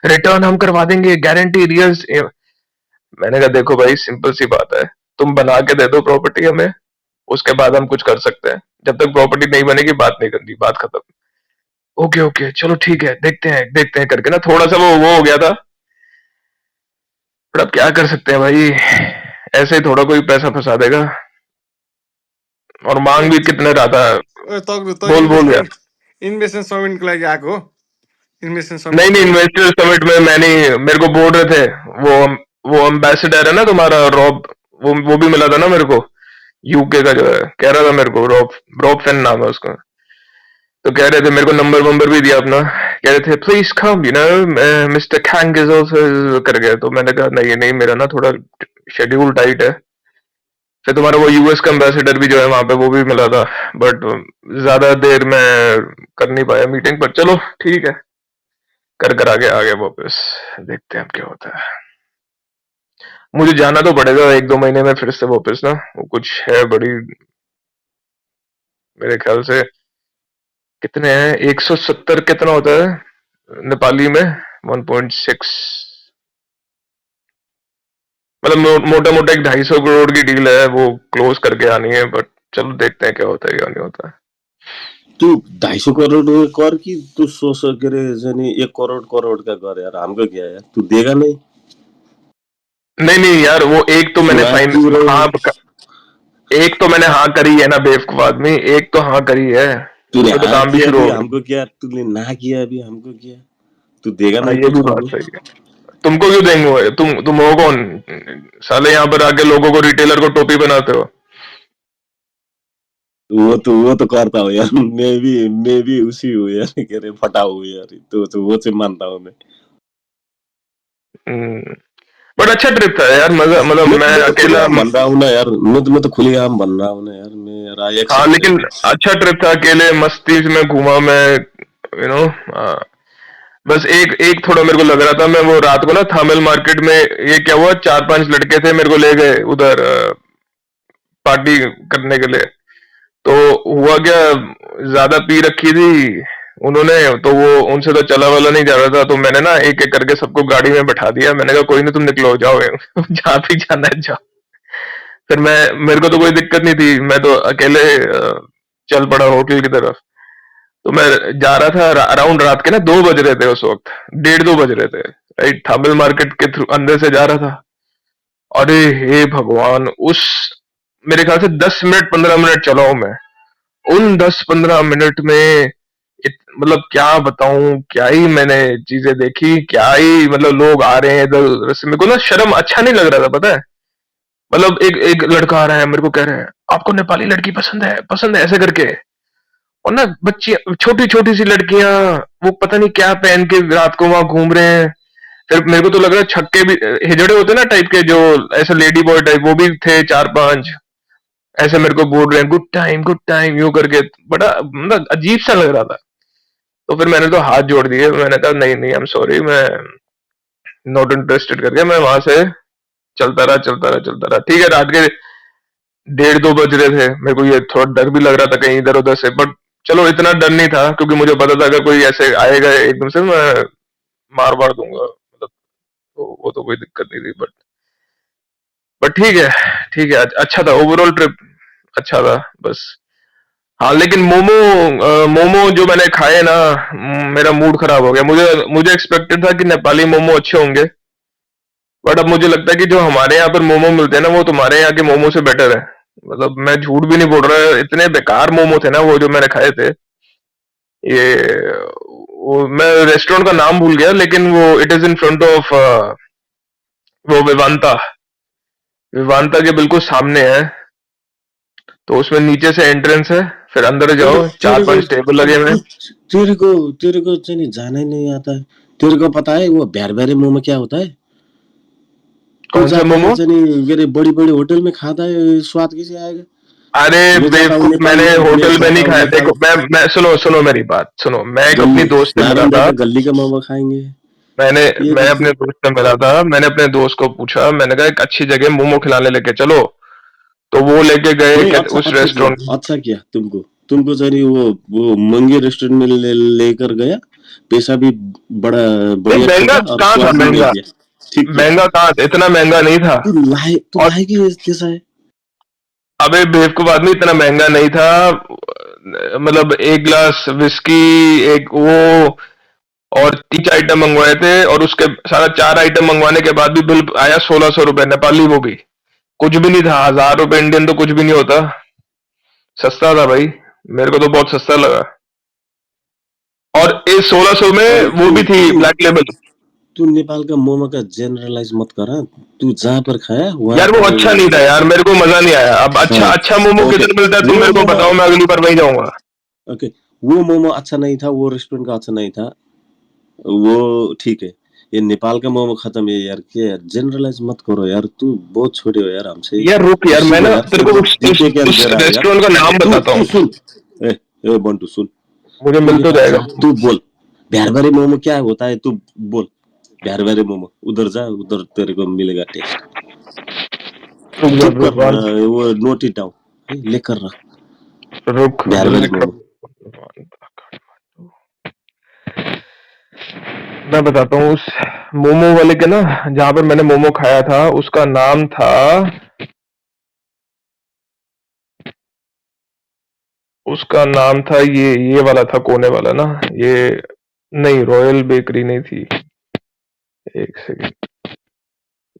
रिटर्न हम करवा देंगे गारंटी रियल्स। मैंने कहा देखो भाई सिंपल सी बात है, तुम बना के दे दो प्रॉपर्टी हमें, उसके बाद हम कुछ कर सकते हैं, जब तक प्रॉपर्टी नहीं बनेगी बात नहीं करनी, बात खत्म। ओके ओके चलो ठीक है, देखते हैं करके ना थोड़ा सा वो हो गया था, पर अब क्या कर सकते हैं भाई, ऐसे ही थोड़ा कोई पैसा फंसा देगा, और मांग भी कितने रहा था।
तग्नु त
बोल बोल यार।
इन्भेस्टमेन्ट समिटको लागि आएको हो, इन्भेस्टमेन्ट
नहीं
समिटको
नहीं
लागि।
इन्वेस्टर समिट में मैं नहीं, मेरे को बोल रहे थे वो एम्बेसडर है ना तुम्हारा रॉब, वो भी मिला था ना मेरे को, यूके का जो है, कह रहा था मेरे को, रॉब रॉब फेन नाम है उसका। तो कह रहे थे, मेरे को नंबर वंबर भी दिया अपना, कह रहे थे please come you know mister Khaing is also कर गया। तो मैंने कहा नहीं नहीं मेरा ना थोड़ा शेड्यूल टाइट है। फिर तुम्हारा वो यूएस का एम्बेसडर भी जो है वहां पे वो भी मिला था, बट ज्यादा देर में कर नहीं पाया मीटिंग, पर चलो ठीक है, कर आगे आ गया वापस, देखते हैं अब क्या होता है। मुझे जाना तो पड़ेगा 1-2 महीने में फिर से वापस ना, वो कुछ है बड़ी, मेरे ख्याल से कितने हैं 170 कितना होता है नेपाली में 1.6 मतलब मोटा मोटा एक 250 करोड़ की डील है, वो क्लोज करके आनी है, बट चलो देखते हैं क्या होता है क्या नहीं होता है।
तू 250 करोड़ कर कि तू 100 के अरे 1 करोड़ का कर यार, हमको क्या यार, तू देगा नहीं?
नहीं यार, वो एक तो मैंने फाइन एक तो मैंने हाँ करी है ना बेवकूफ आदमी, एक तो हाँ करी है,
तूने
तो
हाँ
काम भी
किया
शुरू
भी
हो गया।
हमको क्या, तूने ना किया भी हमको क्या, तू देगा
हाँ
नहीं
ये
कुछ
भी बात
हमको?
सही है। तुमको क्यों देंगे? तुम हो कौन साले, यहाँ पर आके लोगों को, रिटेलर को टोपी बनाते हो?
वो तो करता हूँ यार, मैं भी उसी हूँ यार, के अरे फटा हूँ यार, तो वो से मानता हूँ मैं।
बट अच्छा ट्रिप था यार, मजा, मतलब मैं
मैं तो
अकेला।
खुलेआम बन रहा हूँ ना यार, मैं तो खुलेआम बन रहा हूँ ना यार, मैं यार आई
हाँ
एक्सेप्ट
लेकिन
दैट।
अच्छा ट्रिप था, अकेले मस्ती में घूमा मैं, यू नो। बस एक एक थोड़ा मेरे को लग रहा था, मैं वो रात को ना थामिल मार्केट में, ये क्या हुआ, 4-5 लड़के थे, मेरे को ले गए उधर पार्टी करने के लिए। तो हुआ क्या, ज्यादा पी रखी थी उन्होंने, तो वो उनसे तो चला वाला नहीं जा रहा था, तो मैंने ना एक एक करके सबको गाड़ी में बैठा दिया। मैंने कहा कोई नहीं, तुम निकलो, जाओ जहाँ भी जाना है जाओ। फिर मेरे को तो कोई दिक्कत नहीं थी, मैं तो अकेले चल पड़ा होटल की तरफ। तो मैं जा रहा था अराउंड रात के ना 2 बज रहे थे उस वक्त, 1:30-2 बज रहे थे, राइट, थामिल मार्केट के थ्रू अंदर से जा रहा था। अरे हे भगवान, उस मेरे ख्याल से 10 मिनट 15 मिनट चला हूं मैं। उन 10-15 मिनट में मतलब क्या बताऊं, क्या ही मैंने चीजें देखी, क्या ही मतलब लोग आ रहे हैं इधर उधर से। मेरे को ना शर्म, अच्छा नहीं लग रहा था, पता है। मतलब एक एक लड़का आ रहा है, मेरे को कह रहा है आपको नेपाली लड़की पसंद है ऐसे करके। और ना बच्ची, छोटी छोटी सी लड़कियां, वो पता नहीं क्या पहन के रात को वहां घूम रहे हैं। फिर मेरे को तो लग रहा है छक्के भी, हिजड़े होते ना टाइप के, जो ऐसे लेडी बॉय टाइप, वो भी थे 4-5, ऐसे मेरे को बोल रहे हैं गुड टाइम यूं करके। बड़ा मतलब अजीब सा लग रहा था। तो फिर मैंने तो हाथ जोड़ दिए, मैंने कहा नहीं नहीं, आई एम सॉरी, मैं नॉट इंटरेस्टेड करके मैं वहां से चलता रहा। ठीक है, रात के 1:30-2 बज रहे थे, मेरे को ये थोड़ा डर भी लग रहा था कहीं इधर उधर से, बट चलो इतना डर नहीं था, क्योंकि मुझे पता था अगर कोई ऐसे आएगा एकदम से, मैं मार वार दूंगा, मतलब तो वो तो कोई दिक्कत नहीं थी। बट ठीक है, अच्छा था ओवरऑल ट्रिप, अच्छा था बस। हाँ लेकिन मोमो जो मैंने खाए ना, मेरा मूड खराब हो गया। मुझे मुझे एक्सपेक्टेड था कि नेपाली मोमो अच्छे होंगे, बट अब मुझे लगता है कि जो हमारे यहाँ पर मोमो मिलते हैं ना, वो तुम्हारे यहाँ के मोमो से बेटर है। मतलब मैं झूठ भी नहीं बोल रहा, इतने बेकार मोमो थे ना वो जो मैंने खाए थे। ये वो मैं रेस्टोरेंट का नाम भूल गया, लेकिन वो it is in front of वो विवांता के बिल्कुल सामने है। तो उसमें नीचे से एंट्रेंस है, फिर अंदर
अबे
जाओ, 4-5 टेबल लगे हुए हैं।
तेरे को चाहिए जाना ही नहीं आता है। तेरे को पता है वो भ्यार मोमो क्या होता है? तू
कौन सा
जाता है
मोमो?
जानी बड़ी बड़ी होटल में खाता है, स्वाद कैसे आएगा?
अरे
मैं जाता हूँ
बेवकूफ,
नेपाल
मैंने
में, मैं
होटल में
खाता
नहीं
हूँ
खाया।
नेपाल
देखो मैं सुनो सुनो मेरी बात सुनो, मैं एक अपनी
गली,
दोस्त से मिला
नारायण
था।
जाके गली का मोमो खाएंगे।
मैंने
ये
मैं
कैसे?
अपने दोस्त से मिला था, मैंने अपने दोस्त को पूछा, मैंने कहा एक अच्छी जगह मोमो खिलाने लेके चलो। तो वो लेके गए
नहीं, अच्छा
उस
किया,
रेस्टोरेंट।
अच्छा किया। तुमको चाहिए वो महंगे रेस्टोरेंट में लेकर गया, पैसा भी बड़ा
नहीं
बढ़िया
महंगा
ठोका और
कहाँ था,
स्वाद भी नहीं
महंगा
दिया। ठीक किया।
महंगा कहाँ था, इतना महंगा नहीं था।
तू
और
लाए कि कैसा है?
अबे बेवकूफ आदमी, इतना महंगा नहीं था। मतलब एक गिलास विस्की, एक वो, और 3 आइटम मंगवाए थे, और उसके सारा 4 आइटम मंगवाने के बाद भी बिल आया 1600 रुपए नेपाली, वो भी कुछ भी नहीं था। 1000 रुपए इंडियन तो कुछ भी नहीं होता। सस्ता था भाई, मेरे को तो बहुत सस्ता लगा। और इस 1600
अरे
में वो
तू
भी थी
तू
ब्लैक लेबल।
तू नेपाल का मोमो का जनरलाइज मत कर हाँ। तू जहाँ पर खाया वहाँ
यार वो
का
अच्छा नहीं था यार, मेरे को मजा नहीं आया। अब अच्छा
हाँ,
अच्छा मोमो
ओके।
किधर मिलता है तुम
वो
मेरे को
मोमो
बताओ, मैं अगली बार वहीं जाऊंगा।
ओके, वो मोमो अच्छा नहीं था, वो रेस्टोरेंट का अच्छा नहीं था, वो ठीक है। ये नेपाल का मोमो खत्म है यार, क्या यार, जनरलाइज मत करो यार, तू बहुत छोटे हो यार हमसे।
यार रुक यार, मैं
सीखो
ना
यार,
तेरे को
सीखने क्या
उस
दे रहा है यार।
रेस्टोरेंट का नाम बताता
तू
हूँ,
सुन, ए बंटू सुन।
मुझे
तू
मिल तो
नेपाल जा,
जाएगा।
तू बोल भ्यारबारी मोमो क्या होता है, तू बोल। भ्यारबारी मोमो उधर जा, उधर तेरे को मिलेगा टेस्ट।
रुक जा
चुप कर,
भगवान,
वो नोट इट डाउन, लेकर रख
रुक
भ्यारबारी
लिख
मोमो।
रहा हूँ। मैं बताता हूँ उस मोमो वाले के ना, जहाँ पर मैंने मोमो खाया था उसका नाम था, ये वाला था, कोने वाला ना, ये नहीं, रॉयल बेकरी नहीं थी। एक सेकंड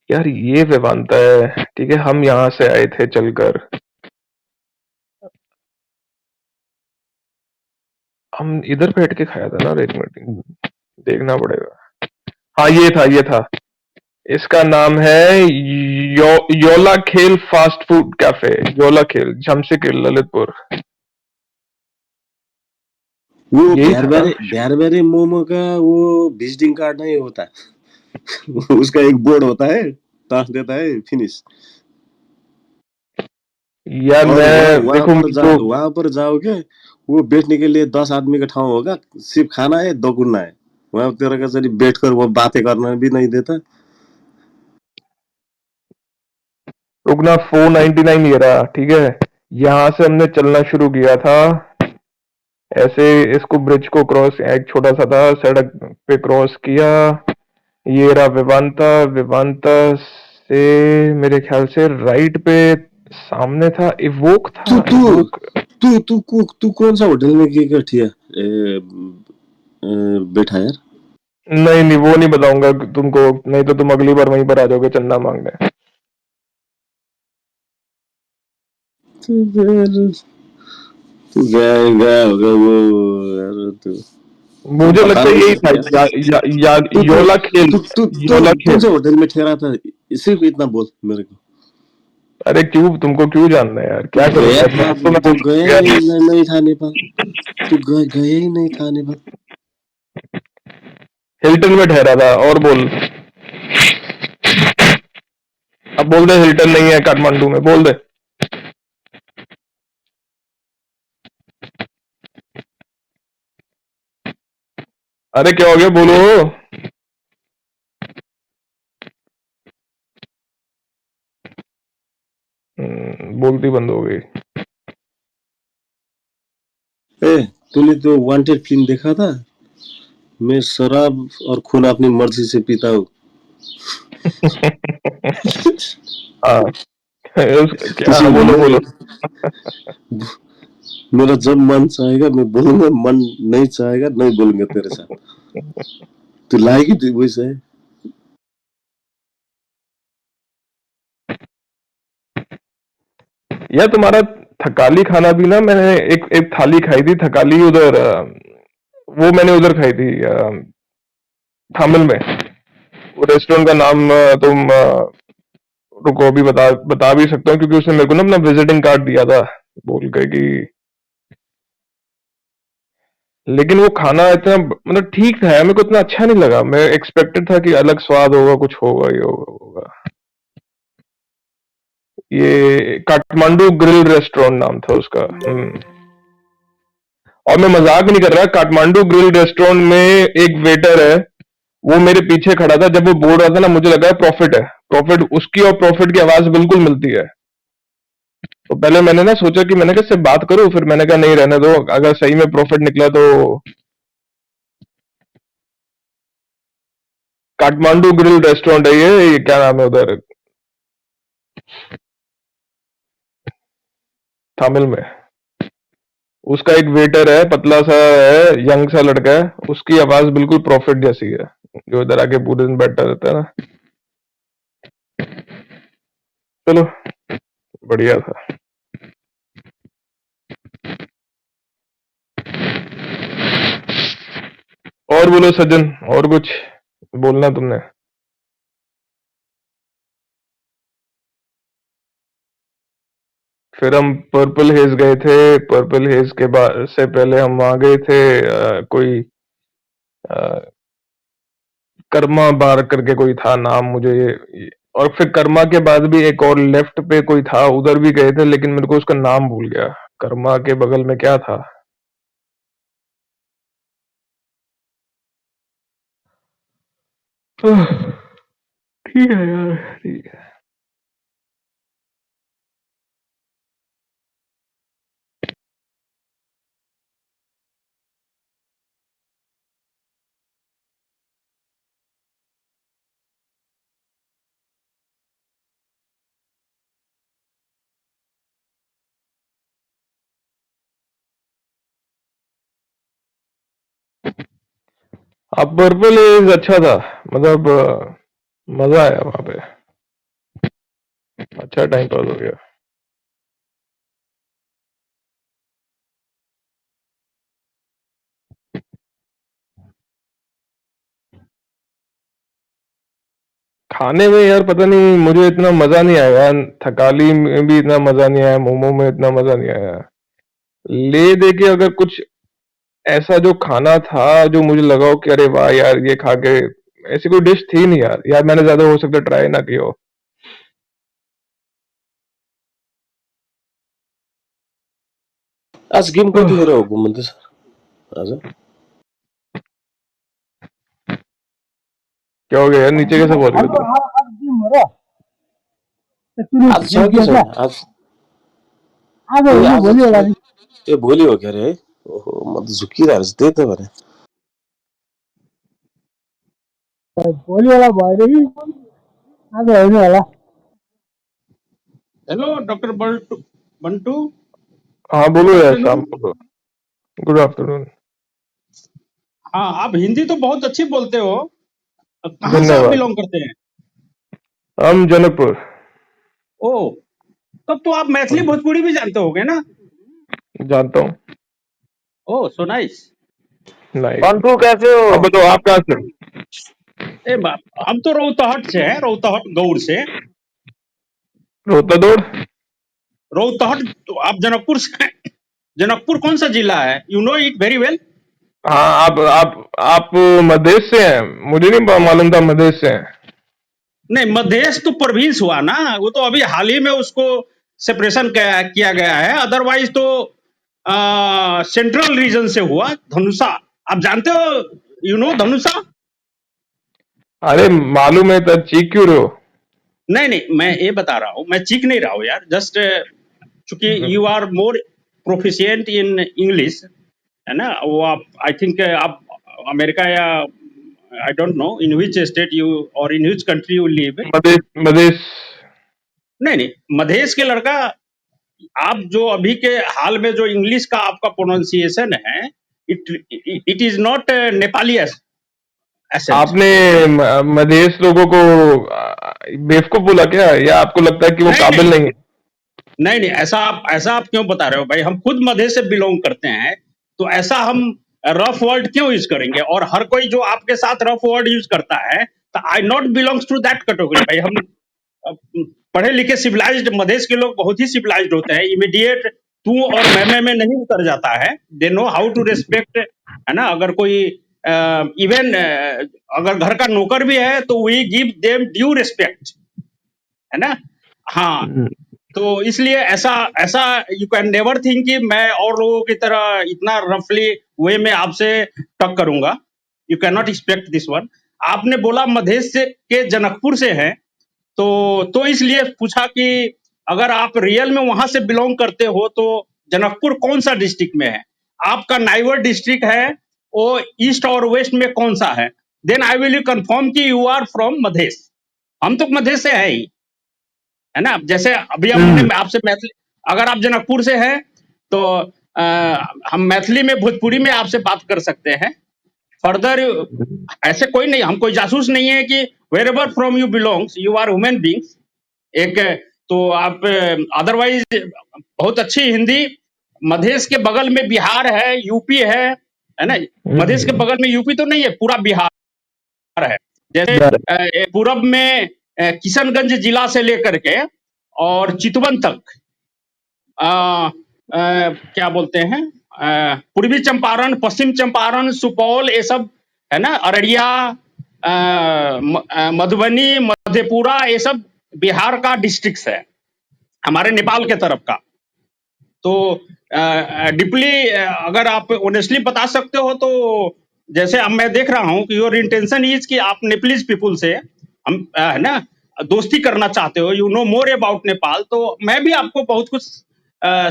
यार, ये वेदांता है, ठीक है, हम यहाँ से आए थे चलकर, हम इधर बैठ के खाया था ना, एक मिनट देखना पड़ेगा। हाँ, ये था। इसका नाम है योला खेल फास्ट फूड कैफे, योला खेल, जमशेदपुर, ललितपुर।
वो
यही था ना?
भ्यारबेरे मोमो का वो विजिटिंग कार्ड नहीं होता। उसका एक बोर्ड होता है, टाँस देता है, फिनिश।
यार
और
मैं देखो मुझको,
वहां पर जाओगे, वो बैठने के लिए 10 आदमी का ठाउँ होगा, सिर्फ खाना है, दगुन्ना है। वहां तेरा कसरी बैठकर वो बातें करना भी नहीं देता।
रुकना, 499 ये रहा, ठीक है। यहाँ से हमने चलना शुरू किया था, ऐसे इसको ब्रिज को क्रॉस, एक छोटा सा था, सड़क पे क्रॉस किया, ये रहा विवांता, विवांता से मेरे ख्याल से राइट पे सामने था इवोक,
तू
था
तू
इवोक।
तू कौन सा होटल में क्या ठिया बैठा यार?
नहीं नहीं, वो नहीं बताऊंगा तुमको, नहीं तो तुम अगली बार वहीं पर आ जाओगे चंदा मांगने।
तू गया गया होगा वो यार। तू
मुझे
बता
लगता है
नहीं
यही था,
सकता यार। तू तू
योला खेल,
तू
योला
कौन
खेल।
से होटल में ठहरा था? सिर्फ इतना बोल मेरे को।
अरे क्यों, तुमको क्यों जानना है यार,
तू
क्या करूं
गया
मैं,
था,
तो मैं
तू
बोल
गया
यार।
ही नहीं था नेपाल। तू गया ही नहीं था नेपाल।
हिल्टन में ठहरा था, और बोल, अब बोल दे हिल्टन नहीं है काठमांडू में, बोल दे। अरे क्या हो गया, बोलो। बोलती बंद हो गई।
ए, तूने तो वांटेड फिल्म देखा था? मैं शराब और खून अपनी मर्जी से पीता हूँ।
हाँ, क्या,
किसी
बोलो बोलो।
मेरा जब मन चाहेगा मैं बोलूंगा, मन नहीं चाहेगा नहीं बोलूंगा तेरे साथ। तू लाएगी तू वैसे है।
यार तुम्हारा थकाली खाना भी ना, मैंने एक एक थाली खाई थी थकाली उधर, वो मैंने उधर खाई थी, थामिल में। वो रेस्टोरेंट का नाम तुम रुको, अभी बता बता भी सकता हूँ, क्योंकि उसने मेरे को ना अपना विजिटिंग कार्ड दिया था बोल के कि, लेकिन वो खाना इतना मतलब ठीक था, मेरे को इतना अच्छा नहीं लगा। मैं एक्सपेक्टेड था कि अलग स्वाद होगा, कुछ होगा ही होगा। ये काठमांडू ग्रिल रेस्टोरेंट नाम था उसका। और मैं मजाक नहीं कर रहा, काठमांडू ग्रिल रेस्टोरेंट में एक वेटर है, वो मेरे पीछे खड़ा था, जब वो बोल रहा था ना, मुझे लगा प्रॉफिट है, प्रॉफिट उसकी और प्रॉफिट की आवाज बिल्कुल मिलती है। तो पहले मैंने ना सोचा कि मैंने कहा इससे बात करूं, फिर मैंने कहा नहीं, रहने दो, अगर सही में प्रॉफिट निकला तो। काठमांडू ग्रिल रेस्टोरेंट है ये क्या नाम है उधर, तमिल में। उसका एक वेटर है, पतला सा है, यंग सा लड़का है, उसकी आवाज बिल्कुल प्रॉफिट जैसी है, जो इधर आके पूरे दिन बैठा रहता है ना। चलो, बढ़िया था। और बोलो सज्जन, और कुछ बोलना तुमने? फिर हम पर्पल हेज गए थे, पर्पल हेज के बाद से पहले हम वहां गए थे, कोई अ, कर्मा बार करके कोई था नाम, मुझे और फिर कर्मा के बाद भी एक और लेफ्ट पे कोई था, उधर भी गए थे, लेकिन मेरे को उसका नाम भूल गया। कर्मा के बगल में क्या था? ठीक है यार, ठीक है। अब पर्पल एज अच्छा था, मतलब मजा आया वहां पे, अच्छा टाइम पास हो गया। खाने में यार पता नहीं, मुझे इतना मजा नहीं आया, थकाली में भी इतना मजा नहीं आया, मोमो में इतना मजा नहीं आया। ले दे के अगर कुछ ऐसा जो खाना था जो मुझे लगा हो कि अरे वाह यार ये खा के, ऐसी कोई डिश थी नहीं यार। यार मैंने ज्यादा हो सकता ट्राई ना किया हो।
आज गेम कतिखेर हो घुम्नु सर आज?
क्या हो गया यार, नीचे कैसे पहुंच गए तुम?
आज छ कि छैन? आज ए आज ए भोलि हो के अरे है? ओहो म त झुकिरहेको छु त्यही त भने।
भोलिवाला भएदेखि आज होइन होला।
Hello doctor Bantu.
हाँ बोलो
गुड
यार शाम,
आफ्टरनून।
बोलो। Good afternoon.
हाँ, आप हिंदी तो बहुत अच्छी बोलते हो। कहाँ से आप
धन्यवाद।
बिलोंग करते हैं?
हम जनकपुर।
ओह, तब तो आप मैथिली भोजपुरी भी जानते होगे ना?
जानता हूँ।
ओह, सो नाइस।
नाइस।
बन्टु कैसे हो?
अब बताओ आप कहाँ से?
हम तो रोहतहट से हैं, रोहतहट गौड़ से।
रोतादोड़।
रोहतहट तो आप जनकपुर से हैं। जनकपुर कौन सा जिला है? You know it very well.
हाँ आप मधेश से हैं, मुझे नहीं मालूम था मधेश से हैं।
नहीं, मधेश तो प्रोविंस हुआ ना, वो तो अभी हाल ही में उसको सेपरेशन किया गया है। अदरवाइज तो सेंट्रल रीजन से हुआ। धनुषा आप जानते हो? You know Dhanusha?
अरे मालूम है, तब चीख क्यों रहे हो?
नहीं, मैं ये बता रहा हूँ, मैं चीख नहीं रहा हूँ यार। जस्ट चूंकि you are more proficient in English, है ना? वो आप आई थिंक आप अमेरिका या I don't know in which state you और in which country you live.
Madhesh.
नहीं, मधेश के लड़का, आप जो अभी के हाल में जो इंग्लिश का आपका प्रोनाउंसिएशन है, it is not Nepali accent.
आपने मधेश लोगों को बेवकूफ बोला क्या, या आपको लगता है कि वो काबिल नहीं है?
नहीं, ऐसा आप क्यों बता रहे हो भाई? हम खुद मधेश से बिलोंग करते हैं, तो ऐसा हम रफ वर्ड क्यों यूज करेंगे? और हर कोई जो आपके साथ रफ वर्ड यूज करता है, तो I not belongs to that category भाई। हम पढ़े लिखे सिविलाइज्ड, मधेश के लोग बहुत ही सिविलाइज्ड होते हैं। इमीडिएट तू और मैं में नहीं उतर जाता है। They know how to respect, है ना? अगर कोई इवन अगर घर का नौकर भी है तो we give them due respect, है ना? हाँ, तो इसलिए ऐसा यू कैन नेवर थिंक कि मैं और लोगों की तरह इतना रफली वे में आपसे टक करूंगा। You can not expect this one. आपने बोला मधेश से के जनकपुर से हैं, तो इसलिए पूछा कि अगर आप रियल में वहां से बिलोंग करते हो तो जनकपुर कौन सा डिस्ट्रिक्ट में है? आपका नाइवर डिस्ट्रिक्ट है, वो ईस्ट और वेस्ट में कौन सा है? देन आई विल कंफर्म कि यू आर फ्रॉम मधेश। हम तो मधेश से है ही, है ना? जैसे अभी हमने आपसे मैथिली, अगर आप जनकपुर से हैं तो हम मैथिली में भोजपुरी में आपसे बात कर सकते हैं। फर्दर ऐसे कोई नहीं, हम कोई जासूस नहीं है कि wherever from you belongs, you are human beings. एक तो आप अदरवाइज बहुत अच्छी हिंदी, मधेश के बगल में बिहार है, यूपी है ना? मधेश के बगल में यूपी तो नहीं है, पूरा बिहार है। जैसे पूरब में किशनगंज जिला से लेकर के और चितवन तक, क्या बोलते हैं, पूर्वी चंपारण, पश्चिम चंपारण, सुपौल, ये सब है ना, अररिया, मधुबनी, मधेपुरा, ये सब बिहार का डिस्ट्रिक्ट है, हमारे नेपाल के तरफ का। तो डीपली अगर आप ऑनेस्टली बता सकते हो तो, जैसे अब मैं देख रहा हूं कि योर इंटेंशन इज कि आप नेपालीज पीपुल से हम है ना दोस्ती करना चाहते हो, you know more about Nepal, तो मैं भी आपको बहुत कुछ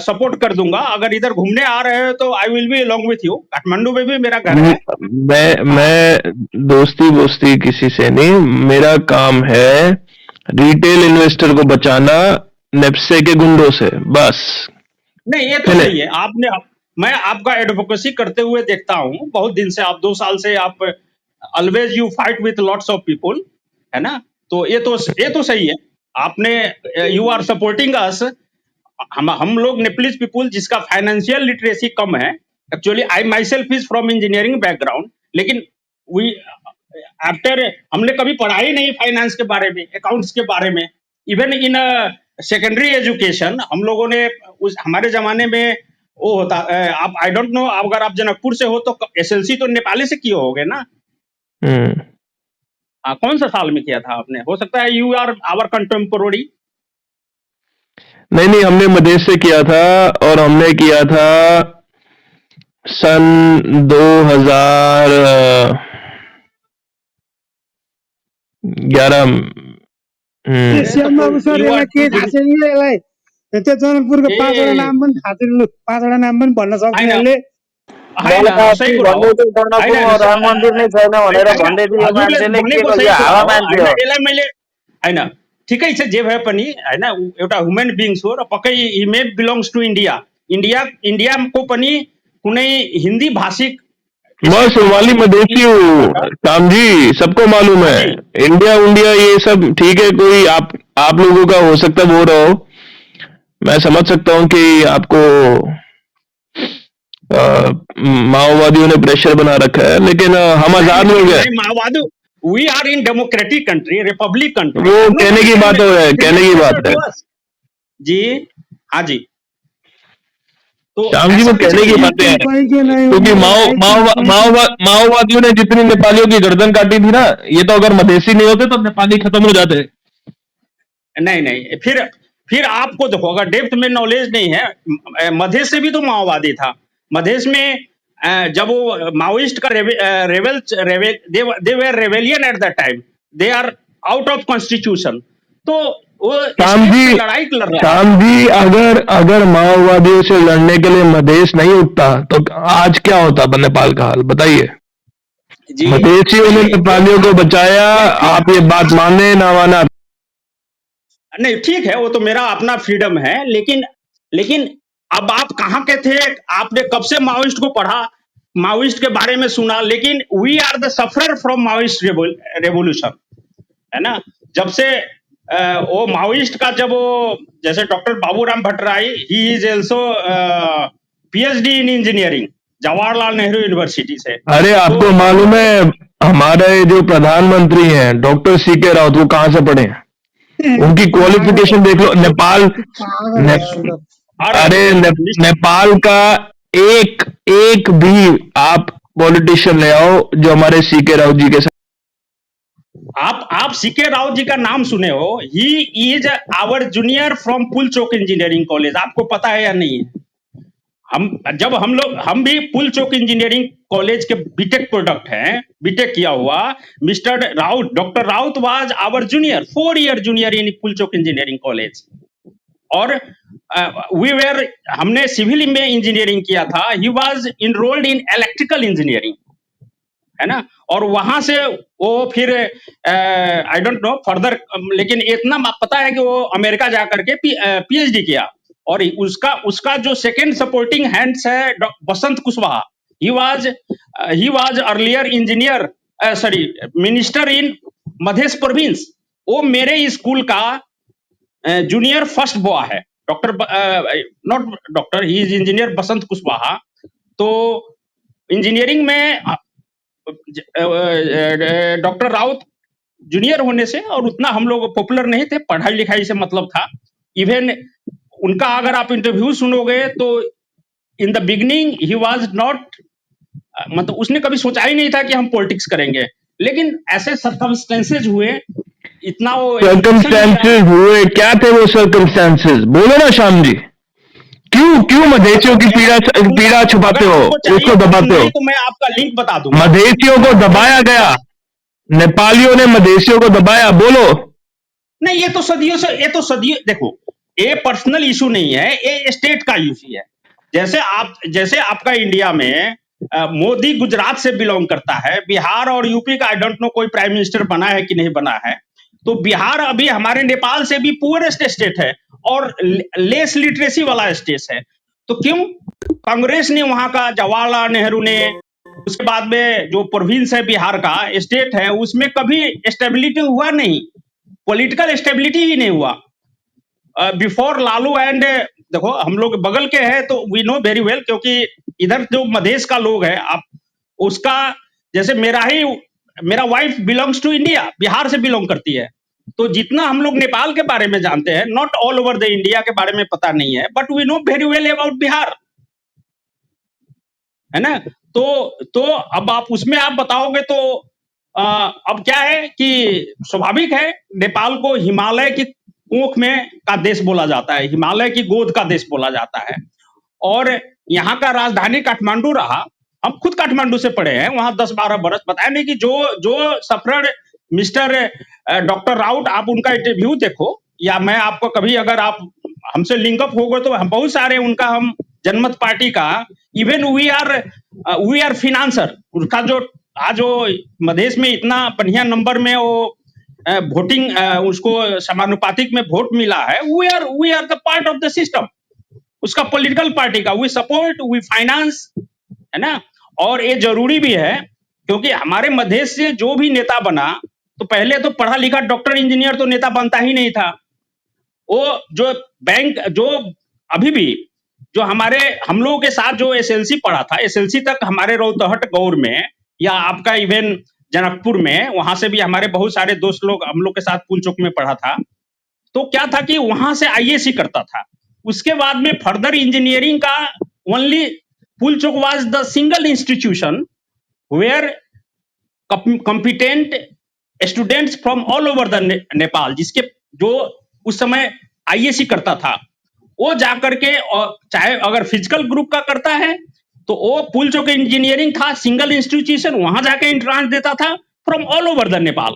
सपोर्ट कर दूंगा। अगर इधर घूमने आ रहे हो तो I will be along with you. Kathmandu में भी मेरा घर है।
मैं दोस्ती किसी से नहीं, मेरा काम है रिटेल इन्वेस्टर को बचाना नेप्से के गुंडों से, बस।
नहीं, ये तो सही है। मैं आपका एडवोकेसी करते हुए देखता हूँ बहुत दिन से। आप 2 साल से आप always you fight with lots of people, है ना? तो ये तो सही है, आपने you are supporting us, हम लोग नेपलीज पीपुल जिसका फाइनेंशियल लिटरेसी कम है, actually I my self is from engineering background, लेकिन वी आफ्टर हमने कभी पढ़ा ही नहीं फाइनेंस के बारे में, अकाउंट्स के बारे में, इवन इन सेकेंडरी एजुकेशन हम लोगों ने हमारे जमाने में वो होता, आप आई डोंट नो, अगर आप जनकपुर से हो तो एसएलसी तो नेपाली से किए होगे ना? कौन सा साल में किया था आपने? हो सकता है यू आर आवर कंटेम्पोररी।
नहीं, हमने मधेश से किया था, और हमने किया था सन 2011।
श्यामबाबु सर यसलाई के थाहा छैन, यसलाई त्यो जनकपुरको 5वटा नाम पनि थाहा छैन, 5वटा नाम पनि भन्न सक्छ यसले।
राम मन्दिर नै छैन भनेर भन्दै थियो मान्छेले, के गर्यो, हावा मान्छे हो।
यसलाई मैले हैन, ठिकै छ जे भए पनि हैन, एउटा ह्युमन बिङ्स हो र पक्कै ही मे बिलोङ्स टु इन्डियाको पनि कुनै हिन्दी भाषिक,
मैं सोमाली मधेसी हूँ श्याम जी, सबको मालूम है। इंडिया ये सब ठीक है, कोई आप लोगों का हो सकता है वो रहो, मैं समझ सकता हूँ कि आपको माओवादियों ने प्रेशर बना रखा है, लेकिन हम आजाद लोग हैं।
माओवादी, we are in democratic country, republic country,
वो कहने की बात है, कहने की बात है
जी। हाँ जी, तो
श्याम जी वो कहने की बातें हैं, क्योंकि माओवादियों ने जितनी नेपालियों की गर्दन काटी थी ना, ये तो अगर मधेसी नहीं होते तो नेपाली खत्म हो जाते।
नहीं, फिर आपको देखो, अगर डेप्थ में नॉलेज नहीं है, मधेश से भी तो माओवादी था। मधेश में जब वो माओइस्ट का they were rebellion at that time, they are out of constitution, तो वो लड़ाई लड़ रहा।
श्याम जी, अगर माओवादियों से लड़ने के लिए मधेश नहीं उठता तो आज क्या होता नेपाल का हाल, बताइए। मधेसियों ने नेपालियों को बचाया, आप ये बात माने ना माना
नहीं, ठीक है, वो तो मेरा अपना फ्रीडम है, लेकिन अब आप कहाँ के थे? आपने कब से माओइस्ट को पढ़ा, माओइस्ट के बारे में सुना, लेकिन we are the sufferer from Maoist revolution, है ना? जब से वो माओइस्ट का, जब वो जैसे doctor Baburam Bhattarai, he is also PhD in engineering Jawaharlal Nehru university से।
अरे आपको मालूम है हमारे जो प्रधानमंत्री हैं डॉक्टर सीके रावत, वो कहाँ से पढ़े हैं? उनकी क्वालिफिकेशन देख लो। नेपाल का एक भी आप पॉलिटिशियन ले आओ जो हमारे सीके राव जी के साथ।
आप सीके राव जी का नाम सुने हो? He is our junior from Pulchowk engineering college, आपको पता है या नहीं? हम भी पुलचोक इंजीनियरिंग कॉलेज के बीटेक प्रोडक्ट हैं, बीटेक किया हुआ। Mister Raut, doctor Raut was our junior, 4 year junior in Pulchowk engineering college. और हमने सिविल में इंजीनियरिंग किया था, he was enrolled in electrical engineering, है ना? और वहां से वो फिर आई डोंट नो फर्दर, लेकिन इतना पता है कि वो अमेरिका जाकर के पीएचडी किया। और उसका जो सेकंड सपोर्टिंग हैंड्स है Basant Kushwaha, he was earlier engineer, minister in Madhya province. वो मेरे स्कूल का जूनियर फर्स्ट बॉय है, he is engineer Basant Kushwaha. तो इंजीनियरिंग में डॉक्टर राउत जूनियर होने से, और उतना हम लोग पॉपुलर नहीं थे, पढ़ाई लिखाई से मतलब था। इवन उनका अगर आप इंटरव्यू सुनोगे तो in the beginning he was not, मतलब उसने कभी सोचा ही नहीं था कि हम पॉलिटिक्स करेंगे, लेकिन ऐसे सर्कमस्टेंसेज हुए, इतना वो
सर्कमस्टेंसेज हुए। क्या थे वो सर्कमस्टेंसेज? बोलो ना श्याम जी, क्यों मधेसियों की पीड़ा छुपाते हो, उसको दबाते हो?
तो मैं आपका लिंक बता दूंगा।
मधेसियों को दबाया गया, नेपालियों ने मधेसियों को दबाया, बोलो।
नहीं, ये तो सदियों देखो, ये पर्सनल इशू नहीं है, ये स्टेट का इशू है। जैसे आपका इंडिया में मोदी गुजरात से बिलोंग करता है, बिहार और यूपी का आई डोंट नो कोई प्राइम मिनिस्टर बना है कि नहीं बना है, तो बिहार अभी हमारे नेपाल से भी पुअरेस्ट स्टेट है और लेस लिटरेसी वाला स्टेट है। तो क्यों कांग्रेस ने वहां का, जवाहरलाल नेहरू ने उसके बाद में जो प्रोविंस है बिहार का, स्टेट है, उसमें कभी स्टेबिलिटी हुआ नहीं, पॉलिटिकल स्टेबिलिटी ही नहीं हुआ। बिफोर लालू एंड, देखो हम लोग बगल के हैं तो वी नो वेरी वेल, क्योंकि इधर जो मधेश का लोग है, आप उसका, जैसे मेरा wife belongs to India, Bihar से बिलोंग करती है, तो जितना हम लोग नेपाल के बारे में जानते हैं, not all over the India के बारे में पता नहीं है, but we know very well about Bihar, है ना। तो अब आप उसमें आप बताओगे तो अब क्या है कि स्वाभाविक है, नेपाल को हिमालय की कोख में का देश बोला जाता है, हिमालय की गोद का देश बोला जाता है, और यहाँ का राजधानी काठमांडू रहा। हम खुद काठमांडू से पढ़े हैं, वहां 10-12 बरस। बताया नहीं कि जो सफरर मिस्टर डॉक्टर राउत, आप उनका इंटरव्यू देखो, या मैं आपको कभी अगर आप हमसे लिंकअप हो गए तो हम बहुत सारे उनका, हम जनमत पार्टी का, इवन वी आर फिनांसर, उसका जो आज वो मधेश में इतना बढ़िया नंबर में वो वोटिंग, उसको समानुपातिक में वोट मिला है, we are the part of the system, उसका पॉलिटिकल पार्टी का वी सपोर्ट, वी फाइनेंस, है ना। और ये जरूरी भी है, क्योंकि हमारे मधेश से जो भी नेता बना, तो पहले तो पढ़ा लिखा डॉक्टर इंजीनियर तो नेता बनता ही नहीं था। वो जो बैंक, जो अभी भी जो हम लोगों के साथ जो एसएलसी पढ़ा था, एसएलसी तक हमारे रौतहट गौर में, या आपका इवन जनकपुर में, वहां से भी हमारे बहुत सारे दोस्त लोग हम लोग के साथ पुलचोक में पढ़ा था। तो क्या था कि वहां से आईएससी करता था, उसके बाद में फर्दर इंजीनियरिंग का only Pulchowk was the single institution where competent students from all over the Nepal, जिसके जो उस समय आईएससी करता था, वो जाकर के, चाहे अगर फिजिकल ग्रुप का करता है तो वो पुलचोक इंजीनियरिंग था, सिंगल इंस्टीट्यूशन, वहां जाके एंट्रांस देता था from all over the Nepal,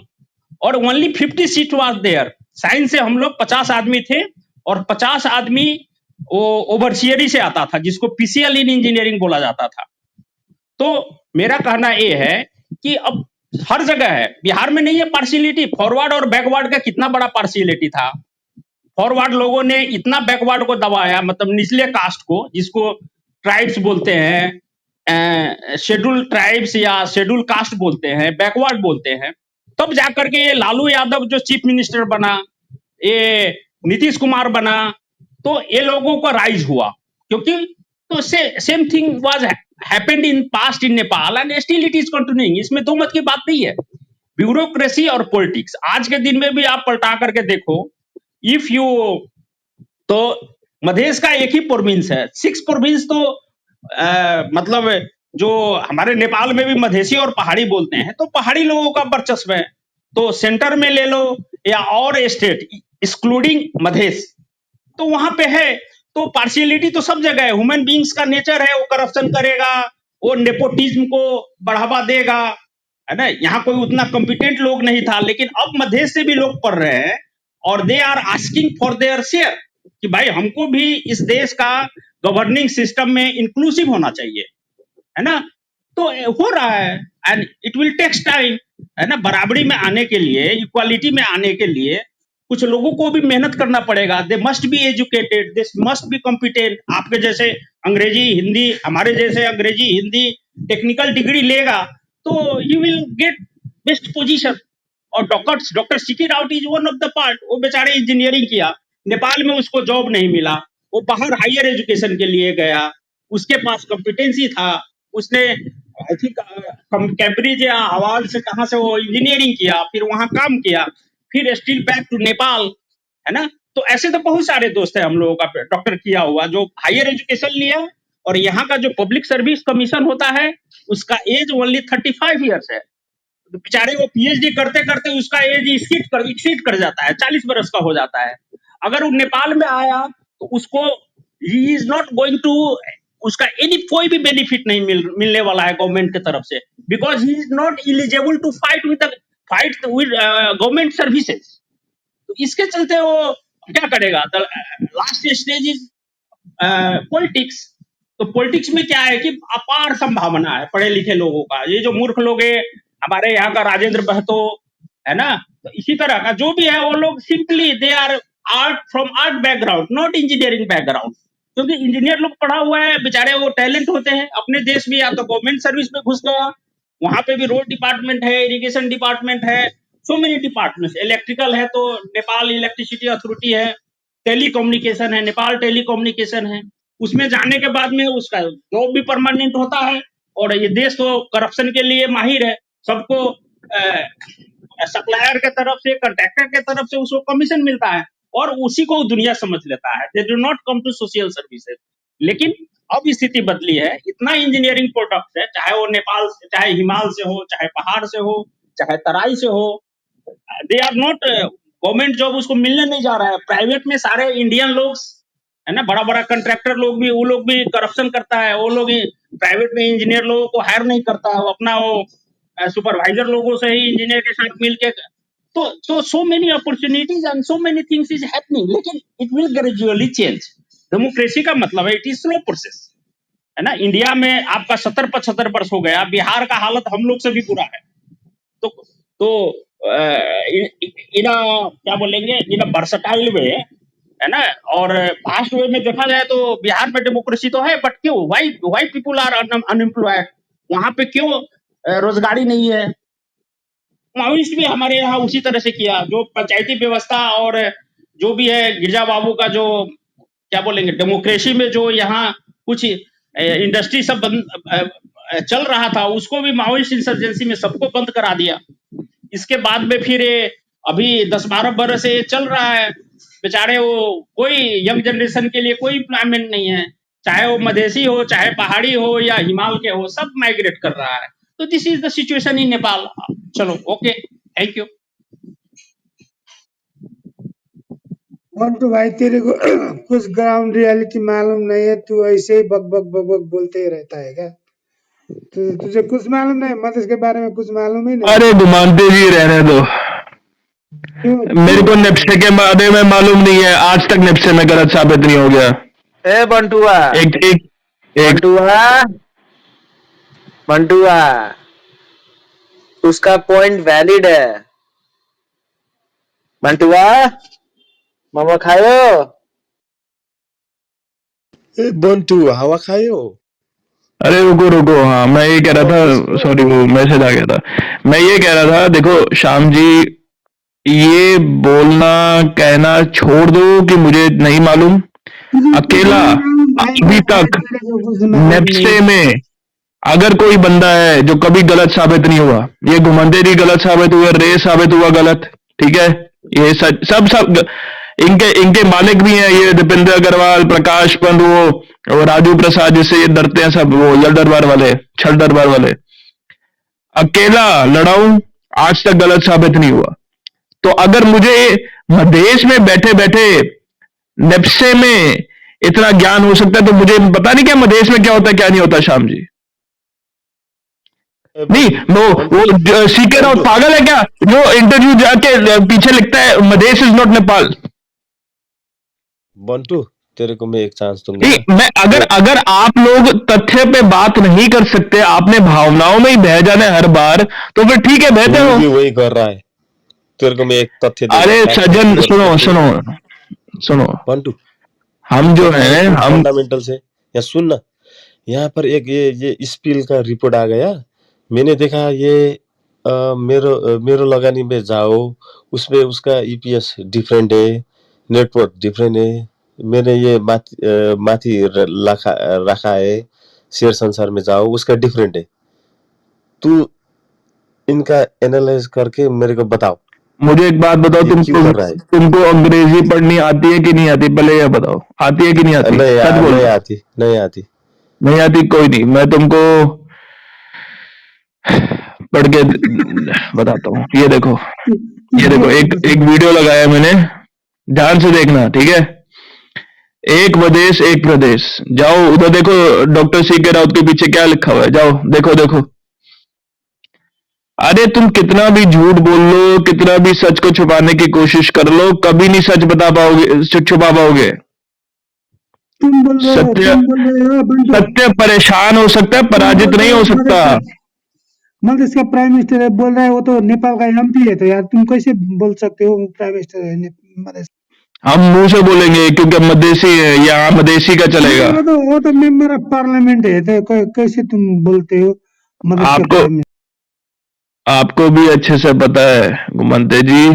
और only 50 seat was there. Science से हम लोग 50 आदमी थे, और 50 आदमी वो ओवरसियरी से आता था, जिसको पीसीएल इन इंजीनियरिंग बोला जाता था। तो मेरा कहना ये है कि अब हर जगह है, बिहार में नहीं है पार्शियलिटी, फॉरवर्ड और बैकवर्ड का कितना बड़ा पार्शियलिटी था। फॉरवर्ड लोगों ने इतना बैकवर्ड को दबाया, मतलब निचले कास्ट को, जिसको ट्राइब्स बोलते हैं, शेड्यूल ट्राइब्स या शेड्यूल कास्ट बोलते हैं, बैकवर्ड बोलते हैं। तब जाकर के ये लालू यादव जो चीफ मिनिस्टर बना, ये नीतीश कुमार बना, तो ये लोगों का राइज हुआ, क्योंकि तो same thing was happened in past in Nepal and still it is continuing. इसमें दो मत की बात नहीं है। ब्यूरोक्रेसी और पॉलिटिक्स आज के दिन में भी आप पलटा करके देखो, इफ यू, तो मधेश का एक ही प्रोविंस है, 6 प्रोविंस तो मतलब जो हमारे नेपाल में भी मधेसी और पहाड़ी बोलते हैं, तो पहाड़ी लोगों का वर्चस्व है। तो सेंटर में ले लो या और स्टेट एक्सक्लूडिंग मधेश, तो वहां पे है। तो पार्शियलिटी तो सब जगह है, ह्यूमन बींग्स का नेचर है, वो करप्शन करेगा, वो नेपोटिज्म को बढ़ावा देगा, है ना। यहाँ कोई उतना कॉम्पिटेंट लोग नहीं था, लेकिन अब मधेश से भी लोग पढ़ रहे हैं, और they are asking for their share, कि भाई हमको भी इस देश का गवर्निंग सिस्टम में इंक्लूसिव होना चाहिए, है ना। तो हो रहा है, and it will takes time, है ना। बराबरी में आने के लिए, इक्वालिटी में आने के लिए कुछ लोगों को भी मेहनत करना पड़ेगा। They must be educated, they must be competent. आपके जैसे अंग्रेजी हिंदी, हमारे जैसे अंग्रेजी हिंदी टेक्निकल डिग्री लेगा तो you will get best position. और doctor CK Raut is one of the part. वो बेचारे इंजीनियरिंग किया, नेपाल में उसको जॉब नहीं मिला, वो बाहर हायर एजुकेशन के लिए गया, उसके पास कॉम्पिटेंसी था, उसने आई थिंक कैम्ब्रिज या हार्वर्ड से कहाँ से वो इंजीनियरिंग किया, फिर वहां काम किया, फिर स्टिल बैक टू नेपाल, है ना। तो ऐसे तो बहुत सारे दोस्त हैं हम लोगों का डॉक्टर किया हुआ, जो हायर एजुकेशन लिया, और यहाँ का जो पब्लिक सर्विस कमीशन होता है उसका एज ओनली 35 ईयर्स है। तो बेचारे वो पीएचडी करते करते उसका एज एक्सीड कर जाता है, 40 बरस का हो जाता है। अगर वो नेपाल में आया तो उसको he is not going to, उसका कोई भी बेनिफिट नहीं मिलने वाला है गवर्नमेंट की तरफ से, because he is not eligible to fight with government services. तो इसके चलते वो क्या करेगा? Last stage is politics. तो पॉलिटिक्स में क्या है कि अपार संभावना है पढ़े लिखे लोगों का। ये जो मूर्ख लोग है, हमारे यहाँ का राजेंद्र बहतो, है ना, तो इसी तरह का जो भी है, वो लोग simply they are art from art background, not engineering background. क्योंकि इंजीनियर लोग पढ़ा हुआ है बेचारे, वो टैलेंट होते हैं अपने देश में, या तो गवर्नमेंट सर्विस में घुस गया, वहां पे भी रोड डिपार्टमेंट है, इरिगेशन डिपार्टमेंट है, सो मेनी डिपार्टमेंट, इलेक्ट्रिकल है तो नेपाल इलेक्ट्रिसिटी अथॉरिटी है, टेलीकम्युनिकेशन है, नेपाल टेलीकम्युनिकेशन है, उसमें जाने के बाद में उसका जॉब भी परमानेंट होता है। और ये देश तो करप्शन के लिए माहिर है, सबको सप्लायर के तरफ से, कंट्रैक्टर के तरफ से उसको कमीशन मिलता है और उसी को दुनिया समझ लेता है। They do not come to social services. लेकिन अब स्थिति बदली है, इतना इंजीनियरिंग प्रोडक्ट है, चाहे वो नेपाल से, चाहे हिमाल से हो, चाहे पहाड़ से हो, चाहे तराई से हो, they are not, government job उसको मिलने नहीं जा रहा है। प्राइवेट में सारे इंडियन लोग है ना, बड़ा बड़ा कंट्रैक्टर लोग भी, वो लोग भी करप्शन करता है, वो लोग प्राइवेट में इंजीनियर लोगों को हायर नहीं करता है, वो अपना वो सुपरवाइजर लोगों से ही इंजीनियर के साथ मिलके, तो so many opportunities and so many things is happening. लेकिन it will gradually change. Democracy का मतलब है इट इज स्लो प्रोसेस, है ना। इंडिया में आपका 70-75 वर्ष हो गया, बिहार का हालत हम लोग से भी बुरा है। तो इना क्या बोलेंगे, इना वर्सटाइल वे, है ना, और फास्ट वे में देखा जाए तो बिहार में डेमोक्रेसी तो है, बट क्यों वाई पीपुल आर अनएम्प्लॉयड, वहां पे क्यों रोजगारी नहीं है। माओइस्ट भी हमारे यहाँ उसी तरह से किया, जो पंचायती व्यवस्था और जो भी है गिरजा बाबू का जो क्या बोलेंगे डेमोक्रेसी में जो यहाँ कुछ इंडस्ट्री सब चल रहा था, उसको भी माओइस्ट इंसर्जेंसी में सबको बंद करा दिया। इसके बाद में फिर अभी 10-12 बरस से चल रहा है, बेचारे वो कोई यंग जनरेशन के लिए कोई एम्प्लॉयमेंट नहीं है, चाहे वो मधेसी हो, चाहे पहाड़ी हो या हिमाल के हो, सब माइग्रेट कर रहा है। तो this is the situation in Nepal. चलो ओके, थैंक यू।
मंटू भाई तेरे को कुछ ग्राउंड रियलिटी मालूम नहीं है, तू ऐसे ही बक बक बक बक बोलते ही रहता है क्या? तुझे कुछ मालूम नहीं, मधेश के बारे में कुछ मालूम ही नहीं।
अरे घुमानते जी रहने दो, मेरे को नेप्से के बारे में मालूम नहीं है, आज तक नेप्से में गलत साबित नहीं हो गया।
ए बंटुआ,
एक
बंटुआ उसका पॉइंट वैलिड है। बंटुआ मामा खायो?
ए बंटू हवा खायो?
अरे रुको, हाँ मैं ये कह रहा था, सॉरी वो मैसेज आ गया था। मैं ये कह रहा था, देखो श्याम जी, ये बोलना कहना छोड़ दो कि मुझे नहीं मालूम। अकेला अभी तक नेप्से में अगर कोई बंदा है जो कभी गलत साबित नहीं हुआ, ये घुमंदेरी गलत साबित हुआ, रे साबित हुआ गलत, ठीक है, ये सब इनके मालिक भी हैं, ये दीपेंद्र अग्रवाल, प्रकाश पंत, वो राजू प्रसाद, जिससे ये डरते हैं सब, वो यल दरबार वाले, छल दरबार वाले। अकेला लड़ाऊं, आज तक गलत साबित नहीं हुआ। तो अगर मुझे मधेश में बैठे बैठे नेप्से में इतना ज्ञान हो सकता है, तो मुझे पता नहीं क्या मधेश में क्या होता है क्या नहीं होता। श्याम जी नहीं, वो सीके राउत पागल है क्या, जो इंटरव्यू जाके पीछे लिखता है मधेश इज नॉट नेपाल।
बंटू तेरे को मैं एक चांस दूंगा।
नहीं, मैं अगर आप लोग तथ्य पे बात नहीं कर सकते, आपने भावनाओं में ही बह जाना है हर बार, तो फिर ठीक है, बहते हो।
वही कर रहा है, तेरे को मैं एक तथ्य।
अरे सज्जन सुनो
बंटू,
हम जो है हम
फंडामेंटल से या सुन ना, यहाँ पर एक ये स्पिल का रिपोर्ट आ गया, मैंने देखा ये मेरो लगानी में जाओ, उसमें उसका ईपीएस डिफरेंट है, नेटवर्क डिफरेंट है, मैंने ये माथि रखा है, शेयर संसार में जाओ उसका डिफरेंट है। तू इनका एनालाइज करके मेरे को बताओ।
मुझे एक बात बताओ, तुमको अंग्रेजी पढ़नी आती है कि नहीं आती, पहले यह बताओ, आती है कि नहीं आती? नहीं आती, कोई नहीं, मैं तुमको पढ़ के बताता हूँ। ये देखो एक वीडियो लगाया मैंने, ध्यान से देखना, ठीक है। एक मधेश एक प्रदेश, जाओ उधर देखो, डॉक्टर सीके राउत के पीछे क्या लिखा हुआ है, जाओ देखो। अरे तुम कितना भी झूठ बोल लो, कितना भी सच को छुपाने की कोशिश कर लो, कभी नहीं सच बता पाओगे, छुपा पाओगे। सत्य परेशान हो सकता है, पराजित नहीं हो सकता।
मधेश का प्राइम मिनिस्टर बोल रहा है, वो तो नेपाल का एमपी है, तो यार तुम कैसे बोल सकते हो प्राइम मिनिस्टर है मधेश?
हम मुंह से बोलेंगे क्योंकि हम मधेसी है, यहाँ मधेसी का चलेगा।
वो तो मेंबर ऑफ पार्लियामेंट है, तो कैसे तुम बोलते हो मधेश के
आपको
बारे में?
आपको भी अच्छे से पता है गुमंते जी,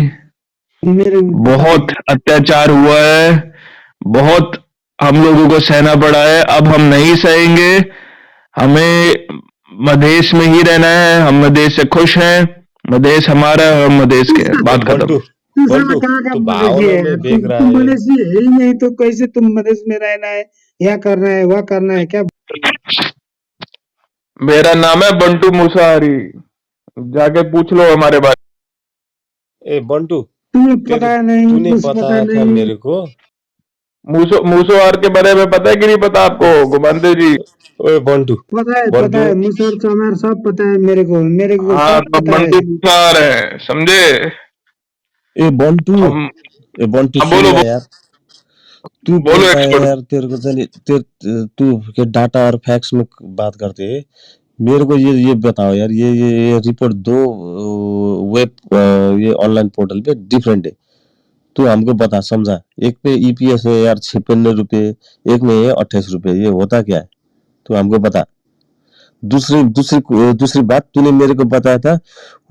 मेरे को पता है।
बहुत अत्याचार हुआ है, बहुत हम लोगों को सहना पड़ा है। अब हम नहीं सहेंगे, हमें मधेश में ही रहना है, हम मधेश से खुश हैं, मधेश हमारा है, हम मधेश के हैं, बात खत्म।
बंटू
तू साला
बंटू
कहाँ का
तो
मधेसी
भावना
है
में
यार?
बेच रहा
तुम
है।
मधेसी है ही नहीं, तो कैसे तुम मधेश में रहना है, यह करना है, वह करना है क्या?
मेरा नाम है बंटू मूसाहारी, जाके पूछ लो हमारे बारे।
ए बंटू
तुम्हें पता नहीं,
तूने
कुछ पता
बताया था
नहीं।
मेरे को।
मूसोहार के बारे में पता है कि नहीं पता आपको गुमंते जी?
ओए बंटू
पता
बंटू
है, मुसर चमार सब पता है मेरे को
हाँ,
सब
तो
पता है।
बंटू मूसोहार है, समझे?
ए बंटू
हम हाँ,
सुन
बोलो
ना यार। तू
बोलो
बोलता है
एक्सपर्ट।
यार तेरे को चलिए तू के डाटा और फैक्ट्स में बात करते है। मेरे को ये बताओ यार, ये रिपोर्ट दो वेब ये ऑनलाइन पोर्टल पे डिफरेंट है। तू हमको बता, समझा। एक पे ईपीएस है यार 56 रुपए, एक में है 28 रुपए। ये होता क्या है? तू हमको बता। दूसरी बात, तूने मेरे को बताया था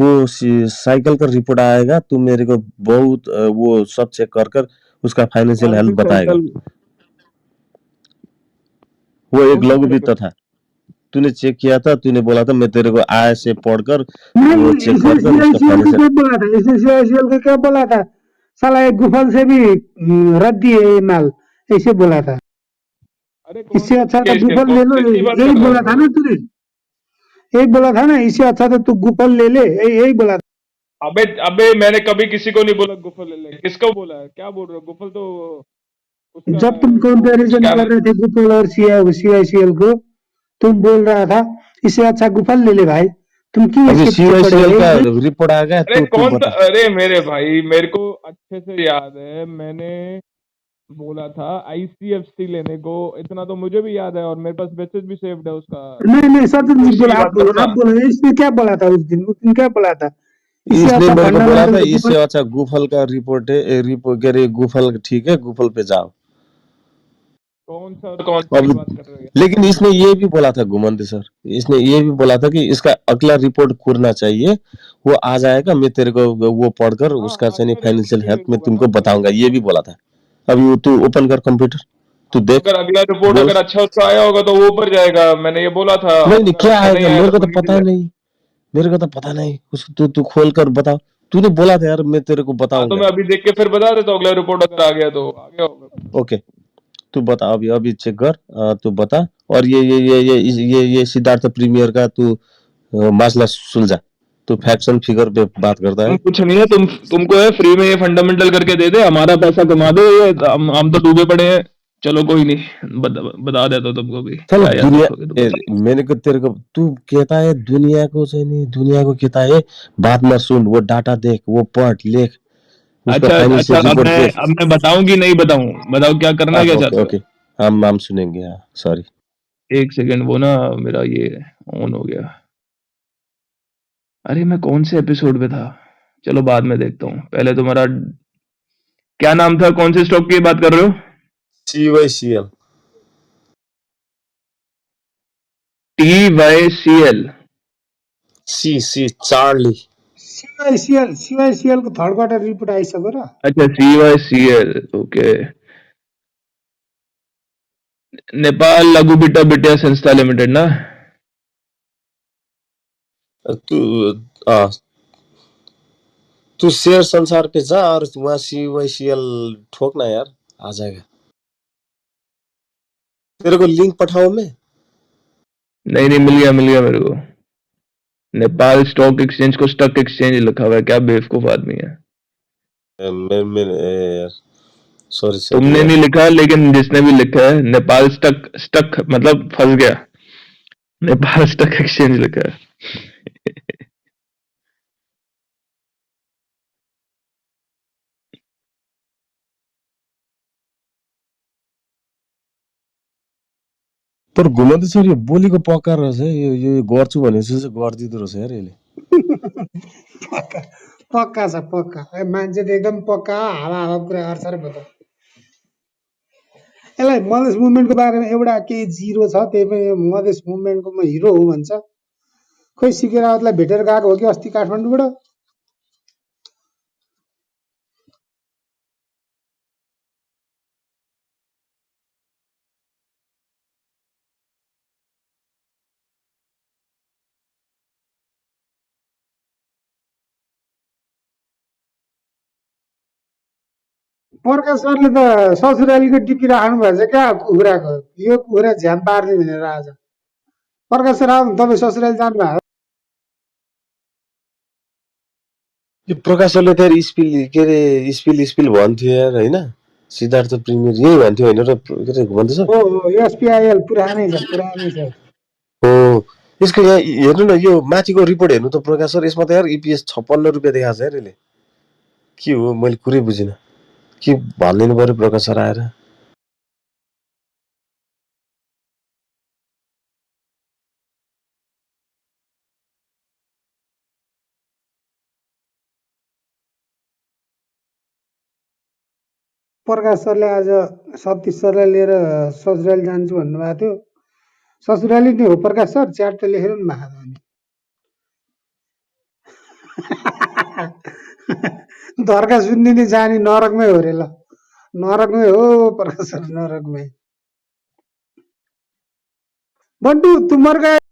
वो साइकिल का रिपोर्ट आएगा, तू मेरे को बहुत वो सब चेक कर कर उसका फाइनेंशियल
कौन सी
हेल्थ बताएगा।
साइकिल?
वो एक
कौन सी
लघु वित्त
साइकिल?
था, तूने चेक किया था। तूने बोला था मैं तेरे को आय से पढ़कर
नहीं,
वो चेक
इसे
कर कर उसका
CICL का
फाइनेंशियल।
क्या बोला था? इसे CICL का क्या बोला था? साला एक गुफल से भी रद्दी है ये माल, ऐसे बोला था।
अरे कौन
इससे
सा
अच्छा तो
CICL?
गुफल
कौन
ले लो,
सी बात
यही
कर रहे
बोला था
हो?
ना तूने? यही बोला था ना, इससे अच्छा तो तू गुफल ले ले, यही बोला था।
अबे अबे मैंने कभी किसी को नहीं बोला गुफल ले ले। किसको बोला है? क्या बोल रहे हो? गुफल तो उसका
जब तुम
है, वो
कंपैरिजन
क्या
कर रहे थे गुफल और CICL को, तुम बोल रहा था इससे अच्छा गुफल ले ले भाई। तुम क्यों
अभी
इसके पीछे पड़े
सीवाईसीएल
हो?
का रिपोर्ट आ गया,
अरे
तू
कौन सा?
बता।
अरे मेरे भाई, मेरे को अच्छे से याद है, मैंने बोला था ICFC लेने को, इतना तो मुझे भी याद है और मेरे पास मैसेज भी सेव्ड है उसका।
नहीं सचिन जी
इसी
बोला,
की बात करो
आप
ना।
बोलो, इसने क्या बोला था उस दिन क्या बोला था? इससे
इसने
अच्छा
मेरे को बोला
फंडामेंटल
था
तो
इससे
गुफल।
अच्छा गुफल का रिपोर्ट है, रिपोर्ट कह रहे गुफल ठीक है, गुफल पे जाओ।
कौन सा की
अब
बात कर रहे हो यार?
लेकिन इसने ये भी बोला था घुमंत सर, इसने ये भी बोला था कि इसका अगला रिपोर्ट खुलना चाहिए, वो आ जाएगा, मैं तेरे को वो पढ़कर
हाँ,
उसका चाहिए
अगला
फाइनेंशियल
रिपोर्ट
हेल्थ में
होगा
तुमको
ना।
बताऊंगा, ये भी बोला था। अभी तू ओपन कर कंप्यूटर, तू
हाँ, तो
देख,
अगर अगला रिपोर्ट
बोल।
अगर अच्छा उसका आया होगा तो वो ऊपर जाएगा, मैंने ये बोला था।
नहीं
अगर
क्या
अच्छा नहीं
आएगा
आया
मेरे
तो
को
वो
तो
नीचे
पता
जाएगा।
नहीं, मेरे को तो पता नहीं। उसको तू खोल कर बता। तूने बोला था यार मैं तेरे को
हाँ, तो
बताऊंगा।
मैं अभी देख के फिर बता देता हूँ, अगला रिपोर्ट अगर आ गया तो आ गया होगा।
ओके, तू बता, अभी अभी चेक कर, तू बता। और ये सिद्धार्थ प्रीमियर का तू मसला सुलझा। तू फैक्शन फिगर पे बात करता है।
कुछ नहीं है, तुमको है फ्री में ये फंडामेंटल करके दे दे, हमारा पैसा कमा दो, ये हम तो डूबे पड़े हैं। चलो कोई नहीं, बता देता हूँ तुमको भी,
चलो
क्या याद
दुनिया
रखोगे तो बता।
मैंने को तेरे को तू कहता है दुनिया को चाहिए नहीं, दुनिया को कहता है बात ना सुन, वो डाटा देख, वो पढ़ लेख, उसका
अच्छा अच्छा,
फाइनेंशियल रिपोर्ट देख।
अब मैं बताऊं कि नहीं बताऊं? बताओ क्या करना, क्या
ओके
चाहते हो?
ओके, हम सुनेंगे। हाँ सॉरी।
एक सेकंड, वो ना मेरा ये ऑन हो गया। अरे मैं कौन से एपिसोड पे था? चलो बाद में देखता हूँ, पहले तुम्हारा क्या नाम था? कौन से स्टॉक की बात कर रहे हो?
CYCL।
TYCL?
सी चार्ली।
CICL को थर्ड क्वार्टर रिपोर्ट आइसक्यो र?
अच्छा, CYCL, ओके। नेपाल लघु बिट्टा बिटिया संस्था लिमिटेड ना?
तू आ, तू शेयर संसार पे जा और वहाँ CYCL ठोकना यार, आ जाएगा। तेरे को लिंक पठाओ मैं।
नहीं, मिल गया मेरे को। नेपाल स्टॉक एक्सचेंज को स्टॉक एक्सचेंज लिखा हुआ है, क्या बेवकूफ आदमी है।
मैं सॉरी
तुमने
यार।
नहीं लिखा, लेकिन जिसने भी लिखा है नेपाल स्टॉक स्टॉक मतलब फंस गया, नेपाल स्टॉक एक्सचेंज लिखा है।
तर घुमाउँदै छ, यो बोलीको पक्का रहेछ है, यो गर्छु भनेपछि चाहिँ गरिदिँदो रहेछ यार यसले।
पक्का छ, पक्का। मान्छे त एकदम पक्का हावा कुरा गर्छ रे। यसलाई मधेस मुभमेन्टको बारेमा एउटा केही जिरो छ, त्यही पनि यो मधेस मुभमेन्टको म हिरो हो भन्छ। खोइ सिके रावतलाई भेटेर गएको हो कि अस्ति काठमाडौँबाट। प्रकाश सरले त ससुरालीको टिपी राख्नु भएको छ क्या कुखुराको, यो कुखुरा झ्याम पार्ने भनेर आज। प्रकाश सर आउनु, तपाईँ ससुराली जानु भएको?
यो प्रकाशले त स्पिल के अरे स्पिल भन्थ्यो यार होइन, सिद्धार्थ प्रिमियर यही भन्थ्यो होइन र के अरे भन्दैछ
हो एसपिआइएल पुरानै छ, पुरानै छ।
हो। यसको यहाँ हेर्नु न, यो माथिको रिपोर्ट हेर्नु त प्रकाश सर, यसमा त यार इपिएस 56 रुपियाँ देखाएको छ यार यसले। के हो मैले कुरै बुझिनँ, के भनिदिनु पर्यो प्रकाश सर आएर।
प्रकाश सरले आज सतीश सरलाई लिएर ससुराली जान्छु भन्नुभएको थियो। ससुराली नै हो प्रकाश सर, च्याट त लेखिरहनु भएको छ नि। धर्का सुन्दिने जाने नरकमै हो रे, ल नरकमै हो प्रकाश सर, नरकमै। बन्टु तुमर गए